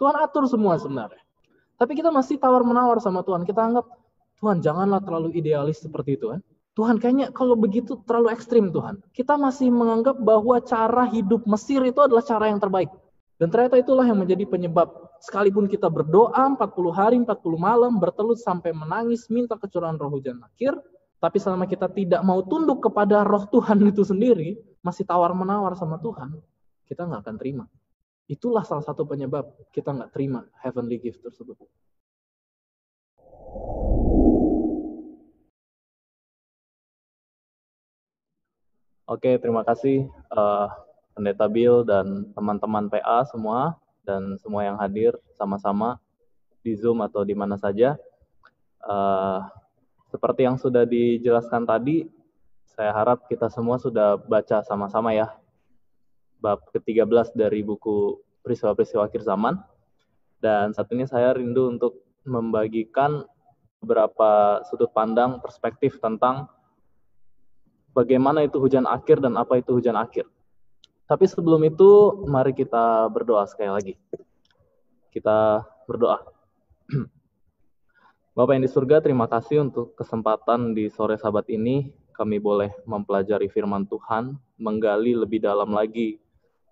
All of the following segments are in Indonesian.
Tuhan atur semua sebenarnya. Tapi kita masih tawar-menawar sama Tuhan. Kita anggap, Tuhan janganlah terlalu idealis seperti itu kan. Tuhan kayaknya kalau begitu terlalu ekstrim Tuhan. Kita masih menganggap bahwa cara hidup Mesir itu adalah cara yang terbaik. Dan ternyata itulah yang menjadi penyebab. Sekalipun kita berdoa 40 hari, 40 malam, bertelut sampai menangis, minta kecurahan roh hujan akhir, tapi selama kita tidak mau tunduk kepada roh Tuhan itu sendiri, masih tawar-menawar sama Tuhan, kita nggak akan terima. Itulah salah satu penyebab kita nggak terima heavenly gift tersebut. Oke, terima kasih Pendeta Bill dan teman-teman PA semua, dan semua yang hadir sama-sama di Zoom atau di mana saja. Seperti yang sudah dijelaskan tadi, saya harap kita semua sudah baca sama-sama ya, bab ke-13 dari buku Peristiwa-Peristiwa Akhir Zaman. Dan saat ini saya rindu untuk membagikan beberapa sudut pandang perspektif tentang bagaimana itu hujan akhir dan apa itu hujan akhir. Tapi sebelum itu, mari kita berdoa sekali lagi. Kita berdoa. Bapak yang di surga, terima kasih untuk kesempatan di sore Sabat ini. Kami boleh mempelajari firman Tuhan, menggali lebih dalam lagi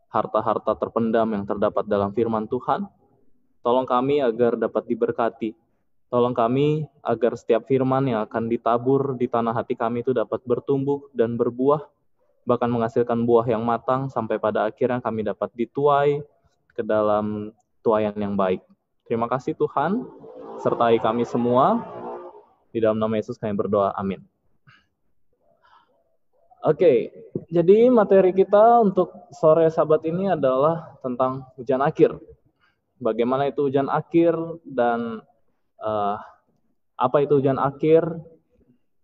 harta-harta terpendam yang terdapat dalam firman Tuhan. Tolong kami agar dapat diberkati. Tolong kami agar setiap firman yang akan ditabur di tanah hati kami itu dapat bertumbuh dan berbuah, bahkan menghasilkan buah yang matang, sampai pada akhirnya kami dapat dituai ke dalam tuaian yang baik. Terima kasih Tuhan, sertai kami semua. Di dalam nama Yesus kami berdoa, amin. Oke, jadi materi kita untuk sore Sabat ini adalah tentang hujan akhir. Bagaimana itu hujan akhir dan apa itu hujan akhir,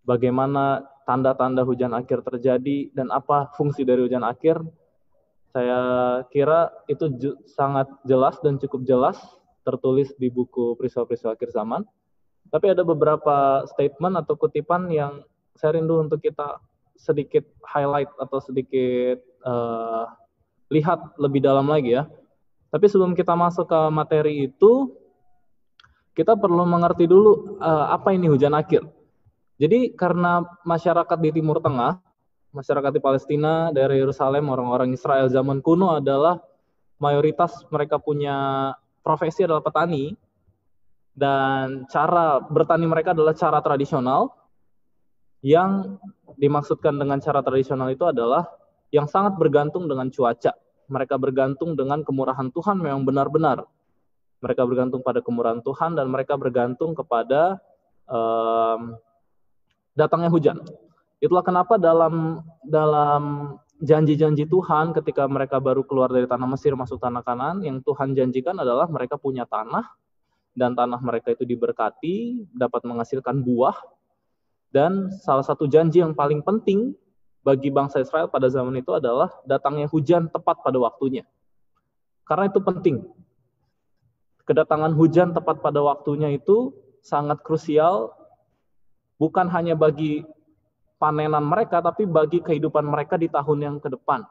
bagaimana tanda-tanda hujan akhir terjadi, dan apa fungsi dari hujan akhir. Saya kira itu sangat jelas dan cukup jelas tertulis di buku Peristiwa-Peristiwa Akhir Zaman. Tapi ada beberapa statement atau kutipan yang saya rindu untuk kita sedikit highlight atau sedikit lihat lebih dalam lagi ya. Tapi sebelum kita masuk ke materi itu, kita perlu mengerti dulu apa ini hujan akhir. Jadi karena masyarakat di Timur Tengah, masyarakat di Palestina, daerah Yerusalem, orang-orang Israel zaman kuno adalah mayoritas mereka punya profesi adalah petani, dan cara bertani mereka adalah cara tradisional. Yang dimaksudkan dengan cara tradisional itu adalah yang sangat bergantung dengan cuaca. Mereka bergantung dengan kemurahan Tuhan memang benar-benar. Mereka bergantung pada kemurahan Tuhan dan mereka bergantung kepada datangnya hujan. Itulah kenapa dalam janji-janji Tuhan ketika mereka baru keluar dari tanah Mesir masuk tanah Kanaan, yang Tuhan janjikan adalah mereka punya tanah, dan tanah mereka itu diberkati, dapat menghasilkan buah. Dan salah satu janji yang paling penting bagi bangsa Israel pada zaman itu adalah datangnya hujan tepat pada waktunya. Karena itu penting. Kedatangan hujan tepat pada waktunya itu sangat krusial, bukan hanya bagi panenan mereka, tapi bagi kehidupan mereka di tahun yang ke depan.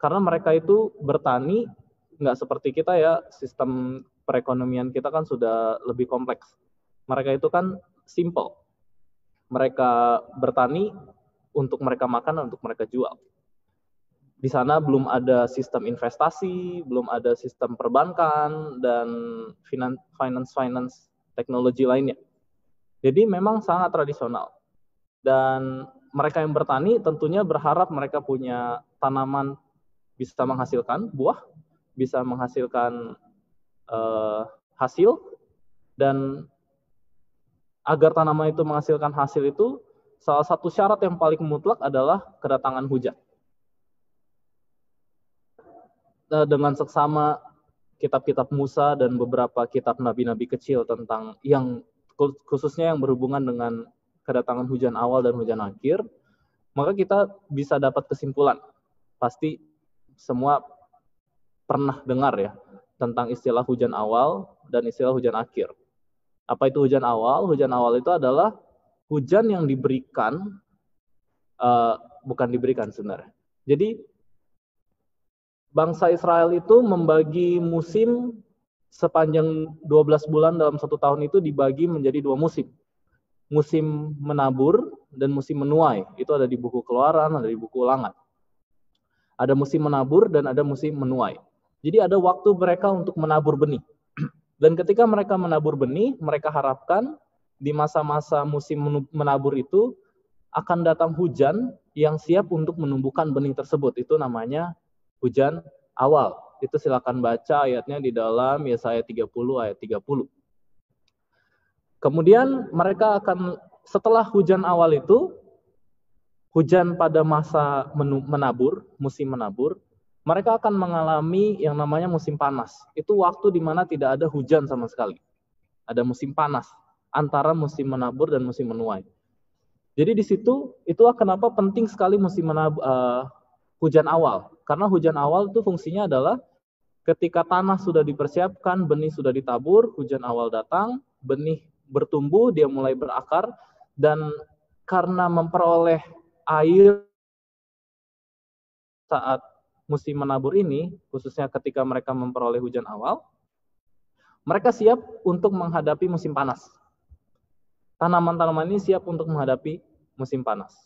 Karena mereka itu bertani, nggak seperti kita ya, sistem perekonomian kita kan sudah lebih kompleks. Mereka itu kan simple. Mereka bertani untuk mereka makan dan untuk mereka jual. Di sana belum ada sistem investasi, belum ada sistem perbankan, dan finance teknologi lainnya. Jadi memang sangat tradisional. Dan mereka yang bertani tentunya berharap mereka punya tanaman bisa menghasilkan buah, bisa menghasilkan hasil, dan agar tanaman itu menghasilkan hasil itu, salah satu syarat yang paling mutlak adalah kedatangan hujan. Dengan seksama kitab-kitab Musa dan beberapa kitab nabi-nabi kecil tentang yang khususnya yang berhubungan dengan kedatangan hujan awal dan hujan akhir, maka kita bisa dapat kesimpulan. Pasti semua pernah dengar ya tentang istilah hujan awal dan istilah hujan akhir. Apa itu hujan awal? Hujan awal itu adalah hujan yang diberikan, bukan diberikan sebenarnya. Jadi bangsa Israel itu membagi musim sepanjang 12 bulan dalam 1 tahun itu dibagi menjadi 2 musim. Musim menabur dan musim menuai. Itu ada di buku Keluaran, ada di buku Ulangan. Ada musim menabur dan ada musim menuai. Jadi ada waktu mereka untuk menabur benih. Dan ketika mereka menabur benih, mereka harapkan di masa-masa musim menabur itu akan datang hujan yang siap untuk menumbuhkan benih tersebut. Itu namanya hujan awal. Itu silakan baca ayatnya di dalam Yesaya 30 ayat 30. Kemudian mereka akan, setelah hujan awal itu, hujan pada masa menabur, musim menabur, mereka akan mengalami yang namanya musim panas. Itu waktu di mana tidak ada hujan sama sekali. Ada musim panas antara musim menabur dan musim menuai. Jadi di situ, itulah kenapa penting sekali musim hujan awal. Karena hujan awal itu fungsinya adalah ketika tanah sudah dipersiapkan, benih sudah ditabur, hujan awal datang, benih bertumbuh, dia mulai berakar, dan karena memperoleh air saat musim menabur ini, khususnya ketika mereka memperoleh hujan awal, mereka siap untuk menghadapi musim panas. Tanaman-tanaman ini siap untuk menghadapi musim panas.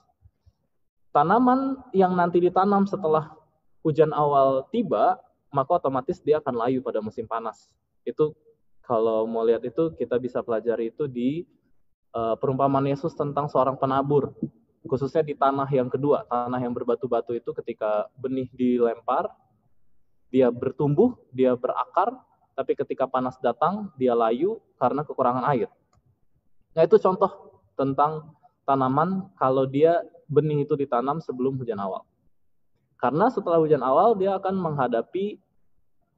Tanaman yang nanti ditanam setelah hujan awal tiba, maka otomatis dia akan layu pada musim panas. Itu kalau mau lihat itu kita bisa pelajari itu di perumpamaan Yesus tentang seorang penabur, khususnya di tanah yang kedua, tanah yang berbatu-batu itu ketika benih dilempar, dia bertumbuh, dia berakar, tapi ketika panas datang, dia layu karena kekurangan air. Nah itu contoh tentang tanaman kalau dia benih itu ditanam sebelum hujan awal. Karena setelah hujan awal, dia akan menghadapi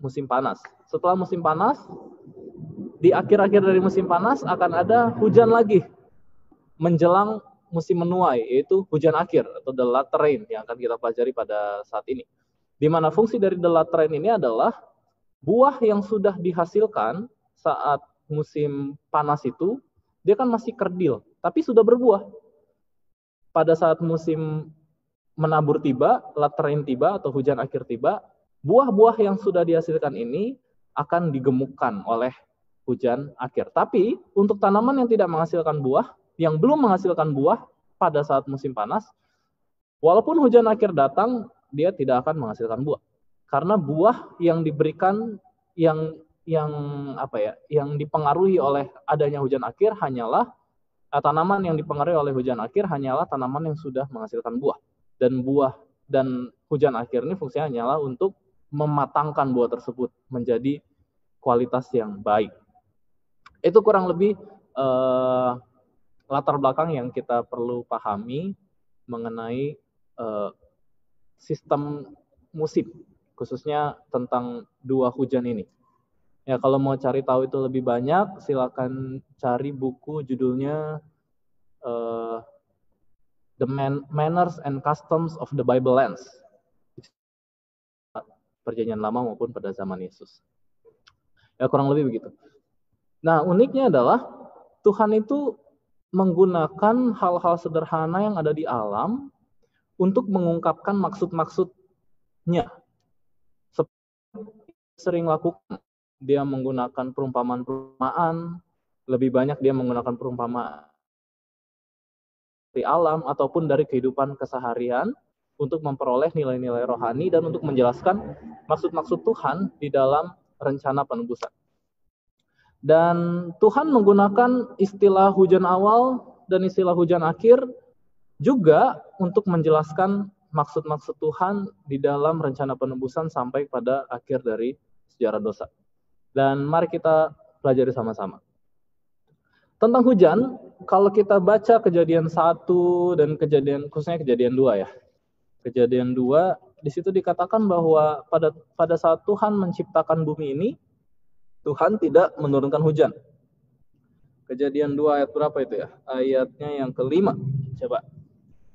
musim panas. Setelah musim panas, di akhir-akhir dari musim panas akan ada hujan lagi menjelang musim menuai, yaitu hujan akhir atau the latter rain yang akan kita pelajari pada saat ini. Di mana fungsi dari the latter rain ini adalah buah yang sudah dihasilkan saat musim panas itu, dia kan masih kerdil, tapi sudah berbuah. Pada saat musim menabur tiba, latter rain tiba atau hujan akhir tiba, buah-buah yang sudah dihasilkan ini akan digemukkan oleh hujan akhir. Tapi untuk tanaman yang tidak menghasilkan buah, yang belum menghasilkan buah pada saat musim panas, walaupun hujan akhir datang, dia tidak akan menghasilkan buah. Karena buah yang diberikan yang dipengaruhi oleh adanya hujan akhir hanyalah tanaman yang dipengaruhi oleh hujan akhir hanyalah tanaman yang sudah menghasilkan buah. Dan buah dan hujan akhir ini fungsinya hanyalah untuk mematangkan buah tersebut menjadi kualitas yang baik. Itu kurang lebih latar belakang yang kita perlu pahami mengenai sistem musim, khususnya tentang dua hujan ini. Ya, kalau mau cari tahu itu lebih banyak, silakan cari buku judulnya The Manners and Customs of the Bible Lands. Perjanjian Lama maupun pada zaman Yesus. Ya, kurang lebih begitu. Nah, uniknya adalah Tuhan itu menggunakan hal-hal sederhana yang ada di alam untuk mengungkapkan maksud-maksudnya. Sering lakukan, dia menggunakan perumpamaan-perumpamaan, lebih banyak dia menggunakan perumpamaan dari alam ataupun dari kehidupan keseharian untuk memperoleh nilai-nilai rohani dan untuk menjelaskan maksud-maksud Tuhan di dalam rencana penebusan. Dan Tuhan menggunakan istilah hujan awal dan istilah hujan akhir juga untuk menjelaskan maksud-maksud Tuhan di dalam rencana penebusan sampai pada akhir dari sejarah dosa. Dan mari kita pelajari sama-sama. Tentang hujan, kalau kita baca Kejadian 1 dan khususnya Kejadian 2 ya. Kejadian 2, di situ dikatakan bahwa pada saat Tuhan menciptakan bumi ini, Tuhan tidak menurunkan hujan. Kejadian 2 ayat berapa itu ya? Ayatnya yang kelima. Coba.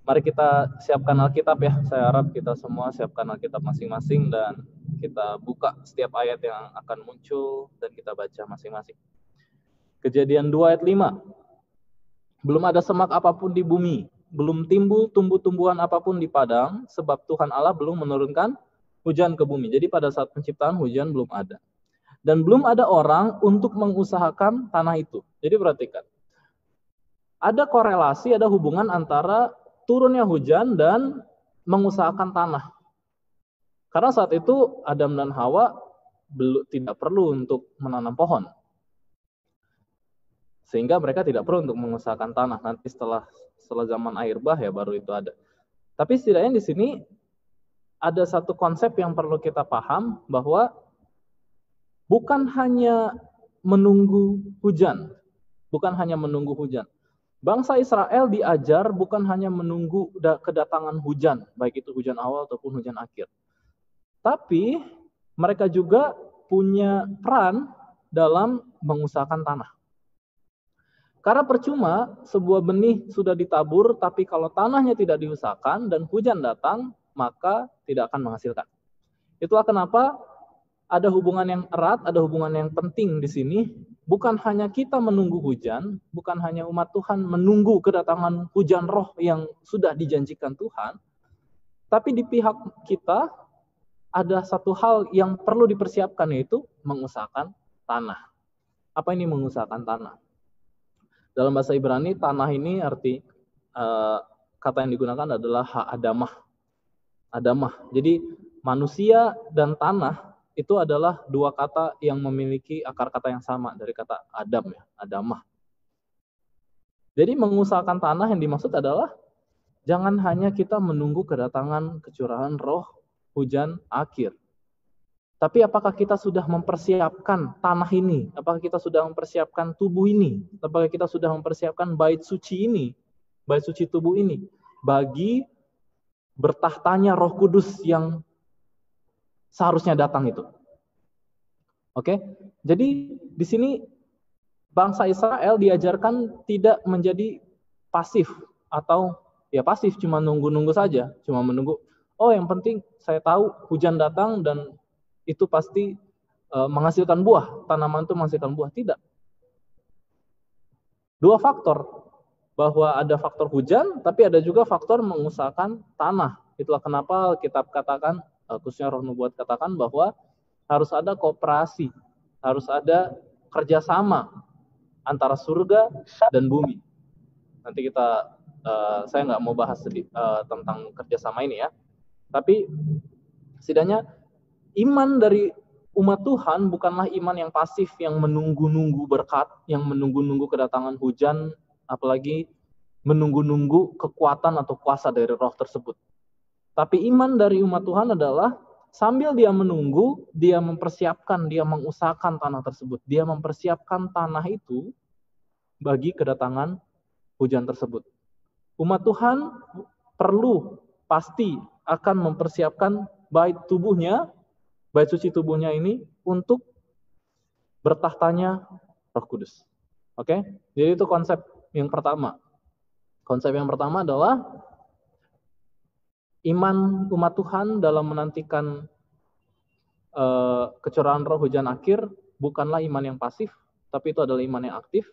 Mari kita siapkan Alkitab ya. Saya harap kita semua siapkan Alkitab masing-masing dan kita buka setiap ayat yang akan muncul dan kita baca masing-masing. Kejadian 2 ayat 5. Belum ada semak apapun di bumi, belum timbul tumbuh-tumbuhan apapun di padang, sebab Tuhan Allah belum menurunkan hujan ke bumi. Jadi pada saat penciptaan hujan belum ada. Dan belum ada orang untuk mengusahakan tanah itu. Jadi perhatikan. Ada korelasi, ada hubungan antara turunnya hujan dan mengusahakan tanah. Karena saat itu Adam dan Hawa tidak perlu untuk menanam pohon. Sehingga mereka tidak perlu untuk mengusahakan tanah. Nanti setelah zaman air bah ya baru itu ada. Tapi setidaknya di sini ada satu konsep yang perlu kita paham, bahwa bukan hanya menunggu hujan. Bukan hanya menunggu hujan. Bangsa Israel diajar bukan hanya menunggu kedatangan hujan, baik itu hujan awal ataupun hujan akhir. Tapi mereka juga punya peran dalam mengusahakan tanah. Karena percuma sebuah benih sudah ditabur, tapi kalau tanahnya tidak diusahakan dan hujan datang, maka tidak akan menghasilkan. Itulah kenapa ada hubungan yang erat, ada hubungan yang penting di sini. Bukan hanya kita menunggu hujan, bukan hanya umat Tuhan menunggu kedatangan hujan roh yang sudah dijanjikan Tuhan, tapi di pihak kita ada satu hal yang perlu dipersiapkan, yaitu mengusahakan tanah. Apa ini mengusahakan tanah? Dalam bahasa Ibrani, tanah ini arti kata yang digunakan adalah ha-adamah. Adamah. Jadi manusia dan tanah itu adalah dua kata yang memiliki akar kata yang sama dari kata Adam ya, Adamah. Jadi mengusahakan tanah yang dimaksud adalah jangan hanya kita menunggu kedatangan kecurahan roh hujan akhir. Tapi apakah kita sudah mempersiapkan tanah ini? Apakah kita sudah mempersiapkan tubuh ini? Apakah kita sudah mempersiapkan bait suci ini? Bait suci tubuh ini bagi bertahtanya Roh Kudus yang seharusnya datang itu. Oke? Jadi di sini bangsa Israel diajarkan tidak menjadi pasif atau ya pasif cuma nunggu-nunggu saja, cuma menunggu. Oh, yang penting saya tahu hujan datang dan itu pasti menghasilkan buah, tanaman itu menghasilkan buah. Tidak. Dua faktor, bahwa ada faktor hujan, tapi ada juga faktor mengusahakan tanah. Itulah kenapa kitab katakan, khususnya Roh Nubuat katakan bahwa harus ada kooperasi, harus ada kerjasama antara surga dan bumi. Nanti kita, saya nggak mau bahas tentang kerjasama ini ya, tapi setidaknya iman dari umat Tuhan bukanlah iman yang pasif, yang menunggu-nunggu berkat, yang menunggu-nunggu kedatangan hujan, apalagi menunggu-nunggu kekuatan atau kuasa dari roh tersebut. Tapi iman dari umat Tuhan adalah sambil dia menunggu, dia mempersiapkan, dia mengusahakan tanah tersebut. Dia mempersiapkan tanah itu bagi kedatangan hujan tersebut. Umat Tuhan perlu pasti akan mempersiapkan bait tubuhnya, bait suci tubuhnya ini untuk bertahtanya Roh Kudus. Oke? Jadi itu konsep yang pertama. Konsep yang pertama adalah iman umat Tuhan dalam menantikan kecurahan roh hujan akhir bukanlah iman yang pasif, tapi itu adalah iman yang aktif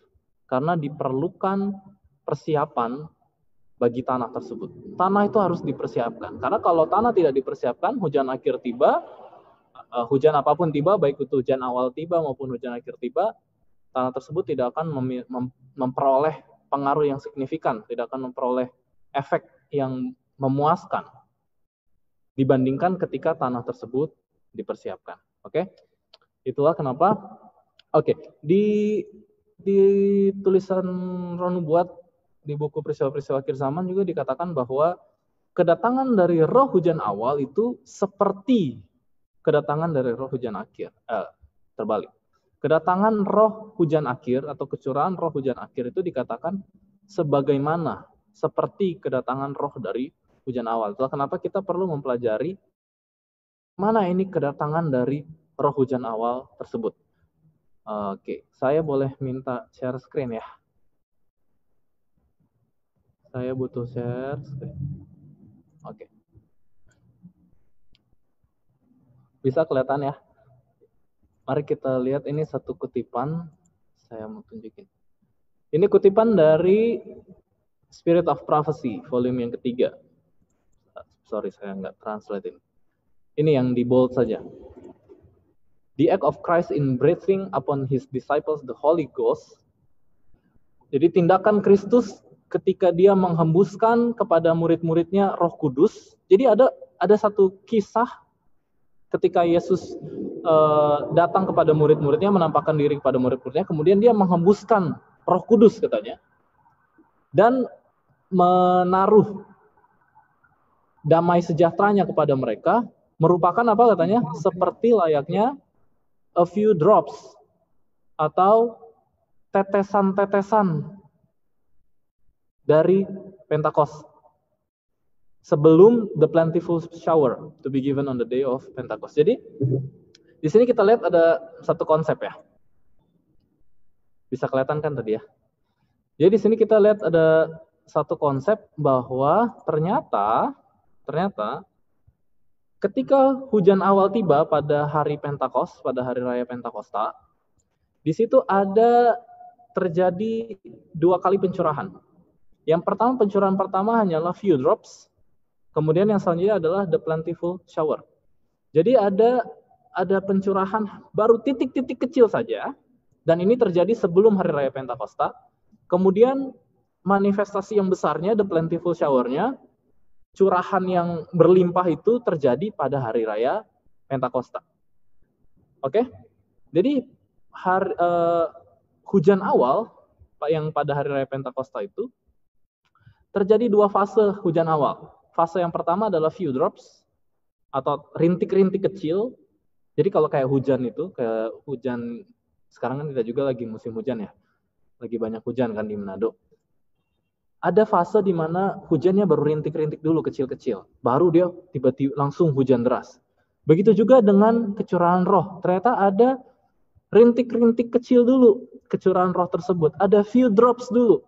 karena diperlukan persiapan bagi tanah tersebut. Tanah itu harus dipersiapkan. Karena kalau tanah tidak dipersiapkan, hujan akhir tiba, hujan apapun tiba, baik itu hujan awal tiba maupun hujan akhir tiba, tanah tersebut tidak akan memperoleh pengaruh yang signifikan, tidak akan memperoleh efek yang memuaskan dibandingkan ketika tanah tersebut dipersiapkan. Oke? Itulah kenapa. Oke, di tulisan Roh Nubuat di buku peristiwa-peristiwa akhir zaman juga dikatakan bahwa kedatangan dari roh hujan awal itu seperti kedatangan dari roh hujan akhir. Terbalik. Kedatangan roh hujan akhir atau kecurahan roh hujan akhir itu dikatakan sebagaimana seperti kedatangan roh dari hujan awal. Itulah kenapa kita perlu mempelajari mana ini kedatangan dari roh hujan awal tersebut. Oke, saya boleh minta share screen ya? Saya butuh share screen. Oke. Bisa kelihatan ya? Mari kita lihat ini satu kutipan. Saya mau tunjukin. Ini kutipan dari Spirit of Prophecy, volume yang ketiga. Sorry, saya nggak translate ini. Ini yang di bold saja. The act of Christ in breathing upon his disciples the Holy Ghost. Jadi tindakan Kristus ketika dia menghembuskan kepada murid-muridnya Roh Kudus. Jadi ada satu kisah ketika Yesus datang kepada murid-muridnya, menampakkan diri kepada murid-muridnya, kemudian dia menghembuskan Roh Kudus katanya, dan menaruh damai sejahteranya kepada mereka, merupakan apa katanya? Seperti layaknya a few drops, atau tetesan-tetesan dari Pentakos sebelum the plentiful shower to be given on the day of Pentakos. Jadi di sini kita lihat ada satu konsep ya. Bisa kelihatan kan tadi ya? Jadi di sini kita lihat ada satu konsep bahwa ternyata ketika hujan awal tiba pada hari Pentakos, pada hari raya Pentakosta, di situ ada terjadi 2 kali pencurahan. Yang pertama, pencurahan pertama hanyalah few drops, kemudian yang selanjutnya adalah the plentiful shower. Jadi ada pencurahan baru titik-titik kecil saja, dan ini terjadi sebelum hari raya Pentakosta. Kemudian manifestasi yang besarnya, the plentiful shower-nya, curahan yang berlimpah itu terjadi pada hari raya Pentakosta. Oke? Jadi hujan awal yang pada hari raya Pentakosta itu terjadi 2 fase hujan awal. Fase yang pertama adalah few drops atau rintik-rintik kecil. Jadi kalau kayak hujan itu, kayak hujan sekarang kan kita juga lagi musim hujan ya. Lagi banyak hujan kan di Manado. Ada fase di mana hujannya baru rintik-rintik dulu kecil-kecil. Baru dia tiba-tiba langsung hujan deras. Begitu juga dengan kecurahan roh. Ternyata ada rintik-rintik kecil dulu kecurahan roh tersebut. Ada few drops dulu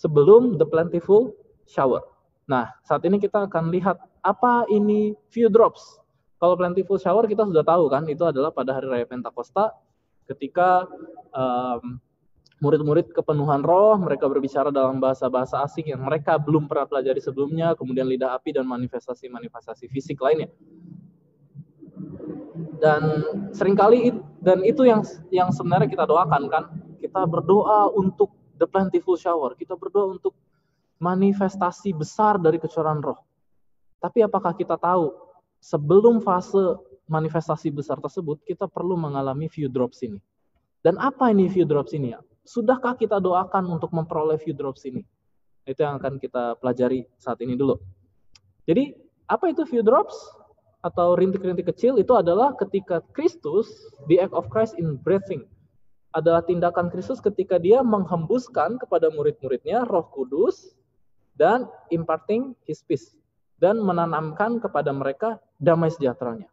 sebelum the plentiful shower. Nah, saat ini kita akan lihat apa ini few drops. Kalau plentiful shower kita sudah tahu kan, itu adalah pada hari raya Pentakosta ketika murid-murid kepenuhan roh, mereka berbicara dalam bahasa-bahasa asing yang mereka belum pernah pelajari sebelumnya, kemudian lidah api dan manifestasi-manifestasi fisik lainnya. Dan seringkali itu yang sebenarnya kita doakan kan. Kita berdoa untuk the plentiful shower, kita berdoa untuk manifestasi besar dari kecurahan roh. Tapi apakah kita tahu sebelum fase manifestasi besar tersebut kita perlu mengalami few drops ini? Dan apa ini few drops ini ya? Sudahkah kita doakan untuk memperoleh few drops ini? Itu yang akan kita pelajari saat ini dulu. Jadi, apa itu few drops? Atau rintik-rintik kecil? Itu adalah ketika Kristus, the act of Christ in breathing, adalah tindakan Kristus ketika dia menghembuskan kepada murid-muridnya Roh Kudus dan imparting his peace, dan menanamkan kepada mereka damai sejahteranya.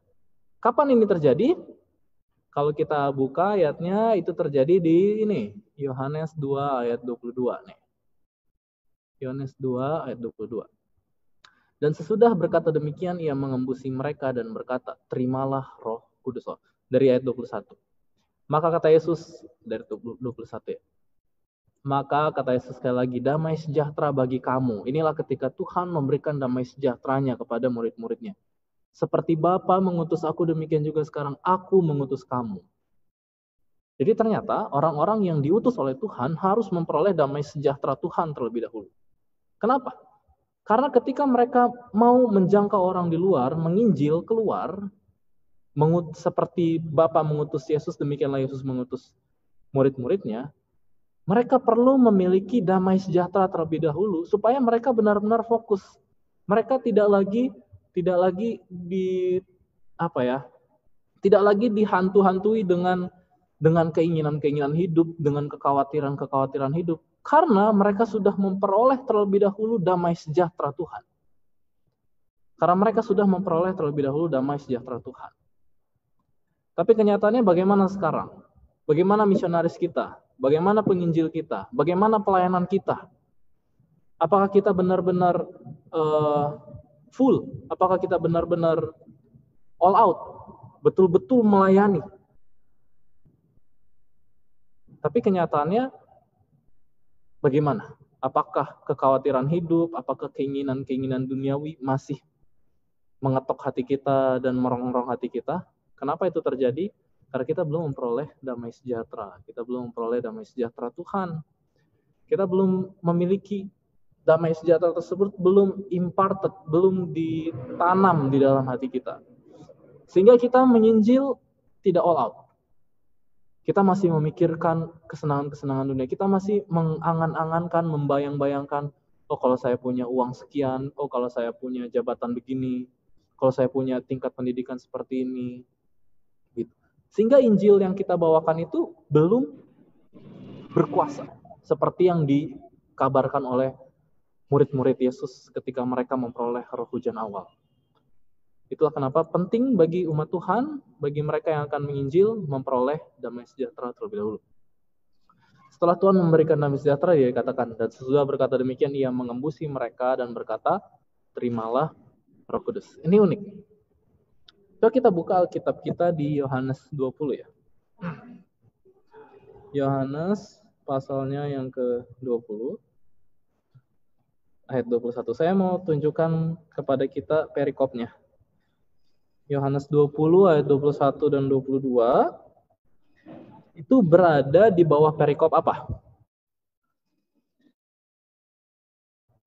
Kapan ini terjadi? Kalau kita buka ayatnya, itu terjadi di ini, Yohanes 2 ayat 22 nih. Yohanes 2 ayat 22. Dan sesudah berkata demikian, ia mengembusi mereka dan berkata, terimalah Roh Kudus. Dari ayat 21. Maka kata Yesus, dari 21 ya. Maka kata Yesus sekali lagi, damai sejahtera bagi kamu. Inilah ketika Tuhan memberikan damai sejahteranya kepada murid-muridnya. Seperti Bapa mengutus aku, demikian juga sekarang aku mengutus kamu. Jadi ternyata orang-orang yang diutus oleh Tuhan harus memperoleh damai sejahtera Tuhan terlebih dahulu. Kenapa? Karena ketika mereka mau menjangkau orang di luar, menginjil keluar, seperti Bapa mengutus Yesus, demikianlah Yesus mengutus murid-muridnya, mereka perlu memiliki damai sejahtera terlebih dahulu supaya mereka benar-benar fokus. Mereka tidak lagi dihantu-hantui dengan keinginan-keinginan hidup, dengan kekhawatiran-kekhawatiran hidup, karena mereka sudah memperoleh terlebih dahulu damai sejahtera Tuhan. Karena mereka sudah memperoleh terlebih dahulu damai sejahtera Tuhan. Tapi kenyataannya bagaimana sekarang? Bagaimana misionaris kita? Bagaimana penginjil kita? Bagaimana pelayanan kita? Apakah kita benar-benar full? Apakah kita benar-benar all out? Betul-betul melayani? Tapi kenyataannya bagaimana? Apakah kekhawatiran hidup, apakah keinginan-keinginan duniawi masih mengetok hati kita dan merongrong hati kita? Kenapa itu terjadi? Karena kita belum memperoleh damai sejahtera. Kita belum memperoleh damai sejahtera Tuhan. Kita belum memiliki damai sejahtera tersebut, belum imparted, belum ditanam di dalam hati kita. Sehingga kita menginjil tidak all out. Kita masih memikirkan kesenangan-kesenangan dunia. Kita masih mengangan-angankan, membayang-bayangkan, oh kalau saya punya uang sekian, oh kalau saya punya jabatan begini, kalau saya punya tingkat pendidikan seperti ini. Gitu. Sehingga Injil yang kita bawakan itu belum berkuasa. Seperti yang dikabarkan oleh murid-murid Yesus ketika mereka memperoleh roh hujan awal. Itulah kenapa penting bagi umat Tuhan, bagi mereka yang akan menginjil, memperoleh damai sejahtera terlebih dahulu. Setelah Tuhan memberikan damai sejahtera, dia katakan, dan sesudah berkata demikian, ia mengembusi mereka dan berkata, terimalah Roh Kudus. Ini unik. Coba kita buka Alkitab kita di Yohanes 20 ya. Yohanes pasalnya yang ke-20. Ayat 21. Saya mau tunjukkan kepada kita perikopnya. Yohanes 20 ayat 21 dan 22 itu berada di bawah perikop apa?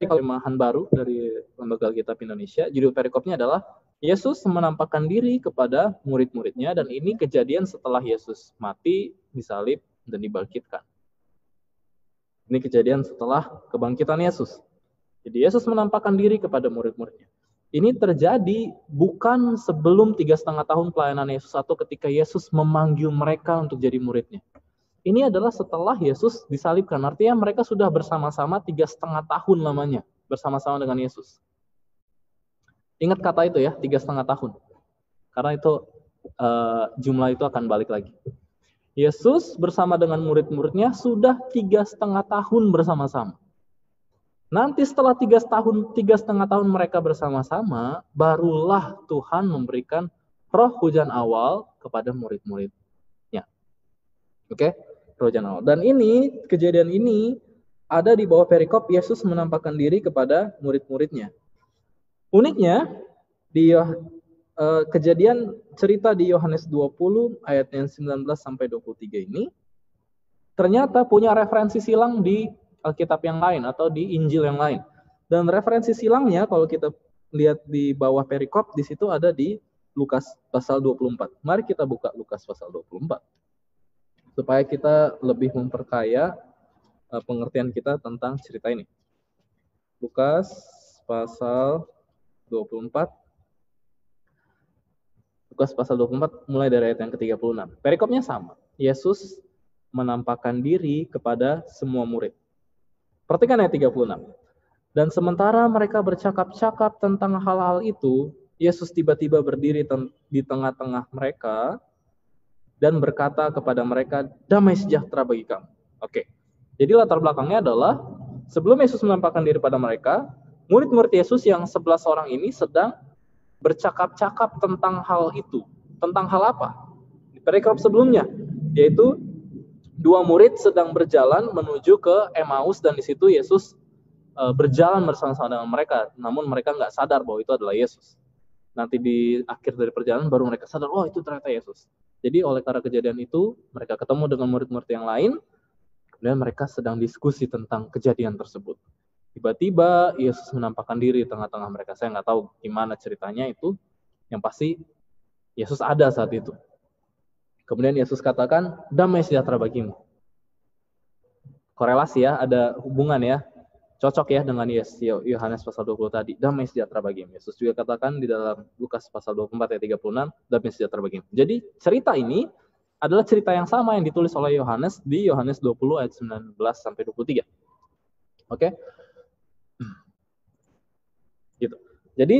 Terjemahan baru dari Lembaga Alkitab Indonesia. Judul perikopnya adalah Yesus menampakkan diri kepada murid-muridnya, dan ini kejadian setelah Yesus mati, disalib, dan dibangkitkan. Ini kejadian setelah kebangkitan Yesus. Jadi Yesus menampakkan diri kepada murid-muridnya. Ini terjadi bukan sebelum 3,5 tahun pelayanan Yesus atau ketika Yesus memanggil mereka untuk jadi muridnya. Ini adalah setelah Yesus disalibkan. Artinya mereka sudah bersama-sama 3,5 tahun lamanya bersama-sama dengan Yesus. Ingat kata itu ya, 3,5 tahun. Karena itu jumlah itu akan balik lagi. Yesus bersama dengan murid-muridnya sudah 3,5 tahun bersama-sama. Nanti setelah 3,5 tahun mereka bersama-sama, barulah Tuhan memberikan roh hujan awal kepada murid-muridnya. Oke, roh hujan awal. Dan ini, kejadian ini ada di bawah perikop Yesus menampakkan diri kepada murid-muridnya. Uniknya, di kejadian cerita di Yohanes 20 ayat yang 19 sampai 23 ini, ternyata punya referensi silang di Alkitab yang lain atau di Injil yang lain. Dan referensi silangnya kalau kita lihat di bawah perikop, di situ ada di Lukas pasal 24. Mari kita buka Lukas pasal 24. Supaya kita lebih memperkaya pengertian kita tentang cerita ini. Lukas pasal 24. Lukas pasal 24 mulai dari ayat yang ke-36. Perikopnya sama. Yesus menampakkan diri kepada semua murid. Perhatikan ayat 36. Dan sementara mereka bercakap-cakap tentang hal-hal itu, Yesus tiba-tiba berdiri di tengah-tengah mereka dan berkata kepada mereka, damai sejahtera bagi kamu. Oke. Jadi latar belakangnya adalah sebelum Yesus menampakkan diri pada mereka, murid-murid Yesus yang 11 orang ini sedang bercakap-cakap tentang hal itu. Tentang hal apa? Di perikop sebelumnya, yaitu dua murid sedang berjalan menuju ke Emmaus, dan di situ Yesus berjalan bersama-sama dengan mereka, namun mereka nggak sadar bahwa itu adalah Yesus. Nanti di akhir dari perjalanan baru mereka sadar, oh itu ternyata Yesus. Jadi oleh karena kejadian itu, mereka ketemu dengan murid-murid yang lain, dan mereka sedang diskusi tentang kejadian tersebut. Tiba-tiba Yesus menampakkan diri di tengah-tengah mereka. Saya nggak tahu gimana ceritanya itu, yang pasti Yesus ada saat itu. Kemudian Yesus katakan, damai sejahtera bagimu. Korelasi ya, ada hubungan ya. Cocok ya dengan Yohanes pasal 20 tadi. Damai sejahtera bagimu. Yesus juga katakan di dalam Lukas pasal 24 ayat 36, damai sejahtera bagimu. Jadi cerita ini adalah cerita yang sama yang ditulis oleh Yohanes di Yohanes 20 ayat 19 sampai 23. Oke? Gitu. Jadi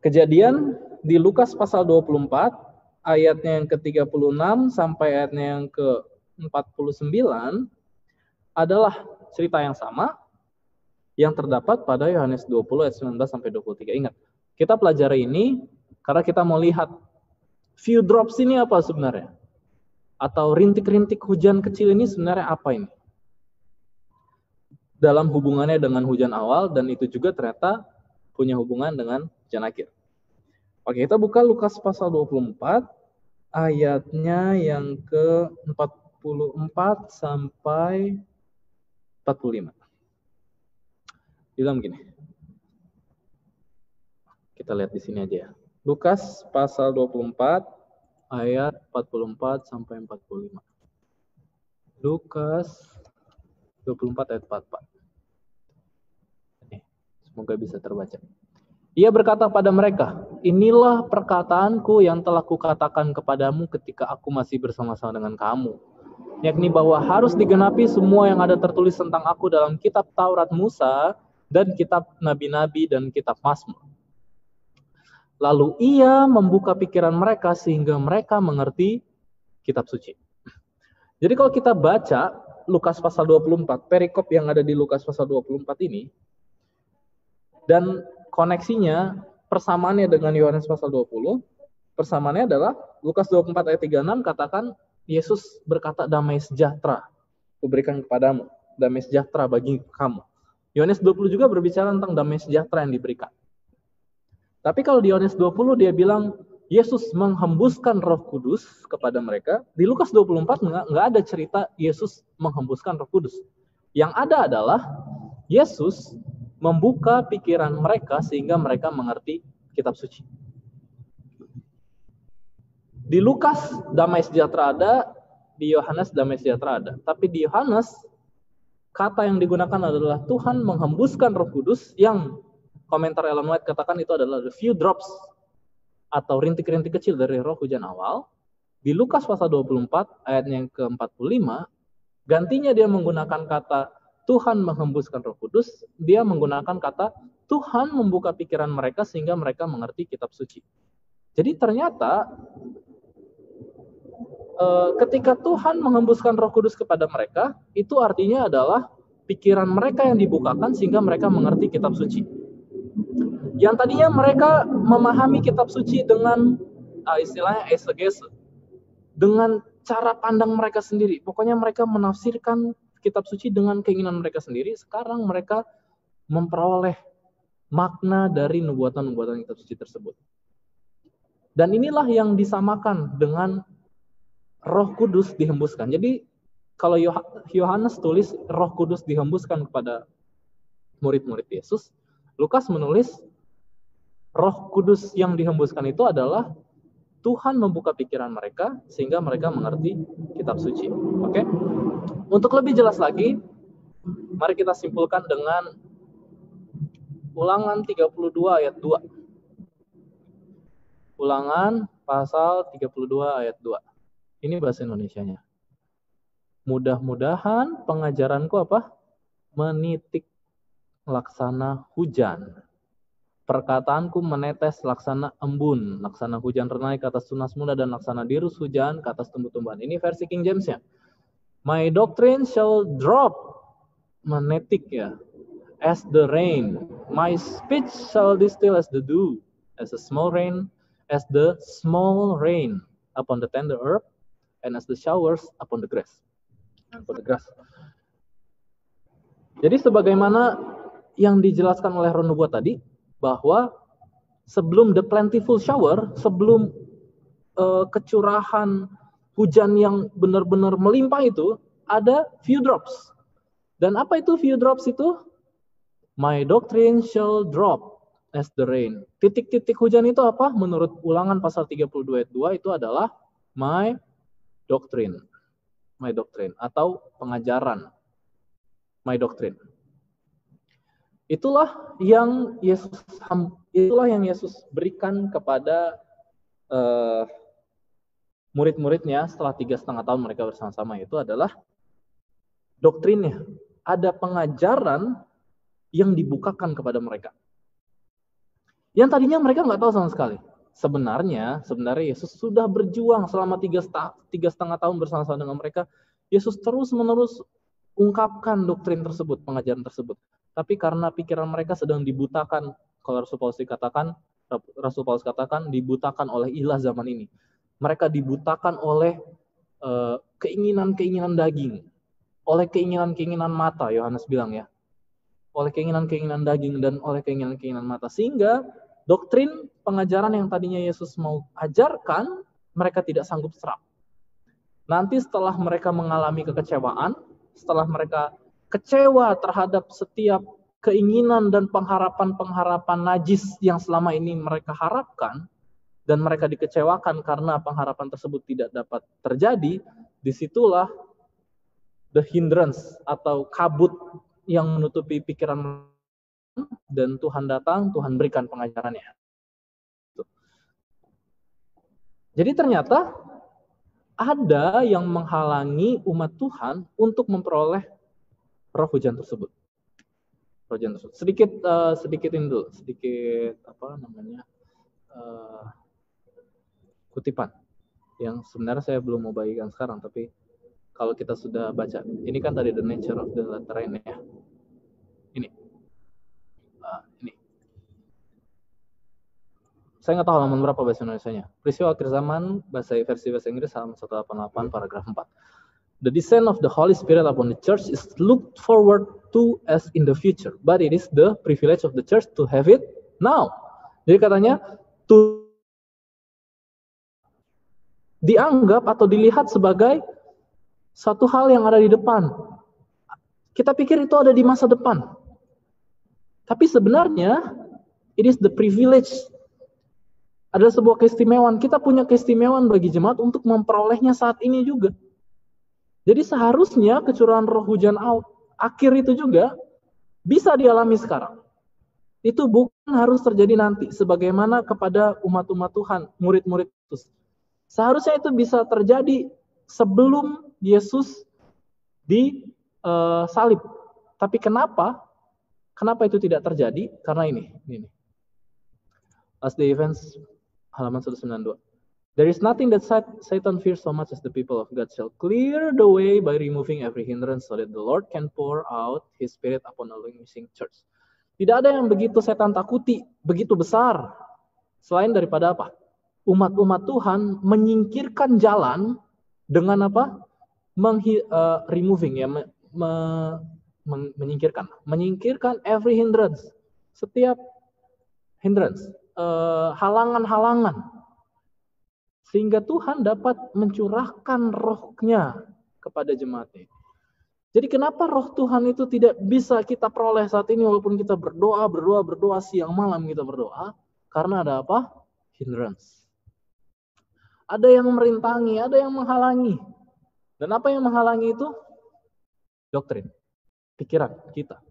kejadian di Lukas pasal 24 ayatnya yang ke-36 sampai ayatnya yang ke-49 adalah cerita yang sama yang terdapat pada Yohanes 20 ayat 19 sampai 23. Ingat, kita pelajari ini karena kita mau lihat few drops ini apa sebenarnya? Atau rintik-rintik hujan kecil ini sebenarnya apa ini? Dalam hubungannya dengan hujan awal, dan itu juga ternyata punya hubungan dengan hujan akhir. Oke, kita buka Lukas pasal 24 ayatnya yang ke-44 sampai 45. Bilang begini. Kita lihat di sini aja ya. Lukas pasal 24 ayat 44 sampai 45. Lukas 24 ayat 44. Semoga bisa terbaca. Ia berkata pada mereka, inilah perkataanku yang telah kukatakan kepadamu ketika aku masih bersama-sama dengan kamu. Yakni bahwa harus digenapi semua yang ada tertulis tentang aku dalam kitab Taurat Musa dan kitab Nabi-Nabi dan kitab Mazmur. Lalu ia membuka pikiran mereka sehingga mereka mengerti kitab suci. Jadi kalau kita baca Lukas pasal 24, perikop yang ada di Lukas pasal 24 ini, dan koneksinya, persamaannya dengan Yohanes pasal 20, persamaannya adalah Lukas 24 ayat 36 katakan Yesus berkata damai sejahtera kuberikan kepadamu, damai sejahtera bagi kamu. Yohanes 20 juga berbicara tentang damai sejahtera yang diberikan. Tapi kalau di Yohanes 20 dia bilang Yesus menghembuskan Roh Kudus kepada mereka. Di Lukas 24 nggak ada cerita Yesus menghembuskan Roh Kudus. Yang ada adalah Yesus membuka pikiran mereka sehingga mereka mengerti kitab suci. Di Lukas damai sejahtera ada, di Yohanes damai sejahtera ada. Tapi di Yohanes kata yang digunakan adalah Tuhan menghembuskan Roh Kudus, yang komentar Ellen White katakan itu adalah the few drops atau rintik-rintik kecil dari roh hujan awal. Di Lukas pasal 24 ayat yang ke-45, gantinya dia menggunakan kata Tuhan menghembuskan Roh Kudus, dia menggunakan kata Tuhan membuka pikiran mereka sehingga mereka mengerti kitab suci. Jadi ternyata ketika Tuhan menghembuskan Roh Kudus kepada mereka, itu artinya adalah pikiran mereka yang dibukakan sehingga mereka mengerti kitab suci. Yang tadinya mereka memahami kitab suci dengan istilahnya exegese, dengan cara pandang mereka sendiri. Pokoknya mereka menafsirkan kitab suci dengan keinginan mereka sendiri. Sekarang mereka memperoleh makna dari nubuatan-nubuatan kitab suci tersebut. Dan inilah yang disamakan dengan Roh Kudus dihembuskan. Jadi kalau Yohanes tulis Roh Kudus dihembuskan kepada murid-murid Yesus, Lukas menulis Roh Kudus yang dihembuskan itu adalah Tuhan membuka pikiran mereka sehingga mereka mengerti kitab suci. Oke? Untuk lebih jelas lagi, mari kita simpulkan dengan Ulangan 32 ayat 2. Ulangan pasal 32 ayat 2. Ini bahasa Indonesianya. Mudah-mudahan pengajaranku apa? Menitik laksana hujan. Perkataanku menetes laksana embun, laksana hujan renai ke atas tunas muda dan laksana dirus hujan ke atas tumbuh-tumbuhan. Ini versi King James-nya. My doctrine shall drop, menetik ya, as the rain. My speech shall distill as the dew, as a small rain, as the small rain upon the tender herb, and as the showers upon the grass. Jadi sebagaimana yang dijelaskan oleh Ron Nubuat tadi, bahwa sebelum the plentiful shower, sebelum kecurahan hujan yang benar-benar melimpah itu, ada few drops. Dan apa itu few drops itu? My doctrine shall drop as the rain. Titik-titik hujan itu apa? Menurut Ulangan pasal 32 ayat 2 itu adalah my doctrine. My doctrine atau pengajaran. My doctrine. Itulah yang Yesus berikan kepada murid-muridnya setelah 3,5 tahun mereka bersama-sama. Itu adalah doktrinnya. Ada pengajaran yang dibukakan kepada mereka. Yang tadinya mereka nggak tahu sama sekali. Sebenarnya Yesus sudah berjuang selama 3,5 tahun bersama-sama dengan mereka. Yesus terus-menerus ungkapkan doktrin tersebut, pengajaran tersebut. Tapi karena pikiran mereka sedang dibutakan, kalau Rasul Paulus katakan dibutakan oleh ilah zaman ini. Mereka dibutakan oleh keinginan-keinginan daging, oleh keinginan-keinginan mata, Yohanes bilang ya. Oleh keinginan-keinginan daging dan oleh keinginan-keinginan mata. Sehingga doktrin pengajaran yang tadinya Yesus mau ajarkan mereka tidak sanggup serap. Nanti setelah mereka mengalami kekecewaan, setelah mereka kecewa terhadap setiap keinginan dan pengharapan-pengharapan najis yang selama ini mereka harapkan, dan mereka dikecewakan karena pengharapan tersebut tidak dapat terjadi, disitulah the hindrance atau kabut yang menutupi pikiran, dan Tuhan datang, Tuhan berikan pengajarannya. Jadi ternyata ada yang menghalangi umat Tuhan untuk memperoleh roh hujan tersebut. Roh hujan tersebut. Sedikit ini dulu, kutipan yang sebenarnya saya belum mau bagikan sekarang, tapi kalau kita sudah baca, ini kan tadi the nature of the terrain ya. Ini. Saya nggak tahu halaman berapa bahasa Indonesianya. Peristiwa akhir zaman, versi bahasa Inggris halaman 188 paragraf 4. The descent of the Holy Spirit upon the church is looked forward to as in the future, but it is the privilege of the church to have it now. Jadi katanya, dianggap atau dilihat sebagai satu hal yang ada di depan. Kita pikir itu ada di masa depan. Tapi sebenarnya, it is the privilege. Ada sebuah keistimewaan. Kita punya keistimewaan bagi jemaat untuk memperolehnya saat ini juga. Jadi seharusnya kecurahan roh hujan akhir itu juga bisa dialami sekarang. Itu bukan harus terjadi nanti. Sebagaimana kepada umat-umat Tuhan, murid-murid Yesus. Seharusnya itu bisa terjadi sebelum Yesus disalib. Tapi kenapa itu tidak terjadi? Karena ini. Last Day Events, halaman 192. There is nothing that Satan fears so much as the people of God shall clear the way by removing every hindrance so that the Lord can pour out His Spirit upon a missing church. Tidak ada yang begitu setan takuti, begitu besar, selain daripada apa? Umat-umat Tuhan menyingkirkan jalan dengan apa? Menyingkirkan every hindrance, setiap hindrance, halangan-halangan, sehingga Tuhan dapat mencurahkan roh-Nya kepada jemaatnya. Jadi kenapa roh Tuhan itu tidak bisa kita peroleh saat ini walaupun kita berdoa siang malam kita berdoa? Karena ada apa? Hindrance. Ada yang merintangi, ada yang menghalangi. Dan apa yang menghalangi itu? Doktrin, pikiran kita.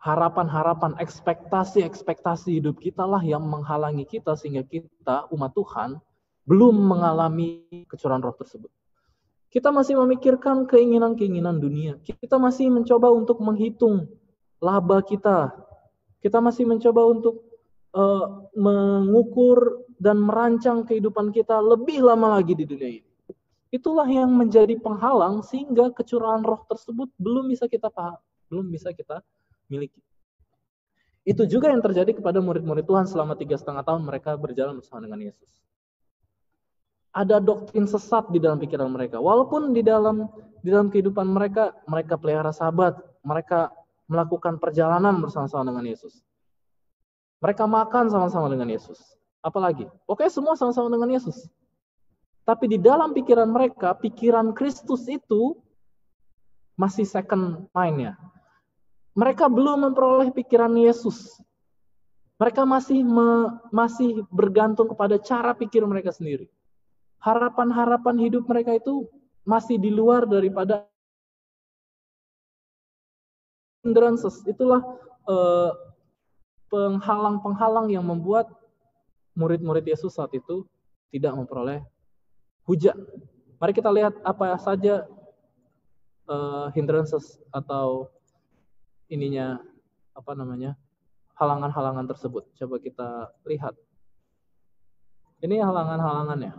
Harapan-harapan, ekspektasi hidup kita lah yang menghalangi kita sehingga kita, umat Tuhan, belum mengalami kecurahan roh tersebut. Kita masih memikirkan keinginan-keinginan dunia. Kita masih mencoba untuk menghitung laba kita. Kita masih mencoba untuk mengukur dan merancang kehidupan kita lebih lama lagi di dunia ini. Itulah yang menjadi penghalang sehingga kecurahan roh tersebut belum bisa kita paham, belum bisa kita miliki. Itu juga yang terjadi kepada murid-murid Tuhan selama 3,5 tahun mereka berjalan bersama dengan Yesus. Ada doktrin sesat di dalam pikiran mereka. Walaupun di dalam kehidupan mereka pelihara sahabat, mereka melakukan perjalanan bersama-sama dengan Yesus. Mereka makan sama-sama dengan Yesus. Apalagi? Oke, semua sama-sama dengan Yesus. Tapi di dalam pikiran mereka, pikiran Kristus itu masih second mind-nya. Mereka belum memperoleh pikiran Yesus. Mereka masih bergantung kepada cara pikir mereka sendiri. Harapan-harapan hidup mereka itu masih di luar daripada hindrances. Itulah penghalang-penghalang yang membuat murid-murid Yesus saat itu tidak memperoleh hujan. Mari kita lihat apa saja hindrances atau halangan-halangan tersebut. Coba kita lihat. Ini halangan-halangannya.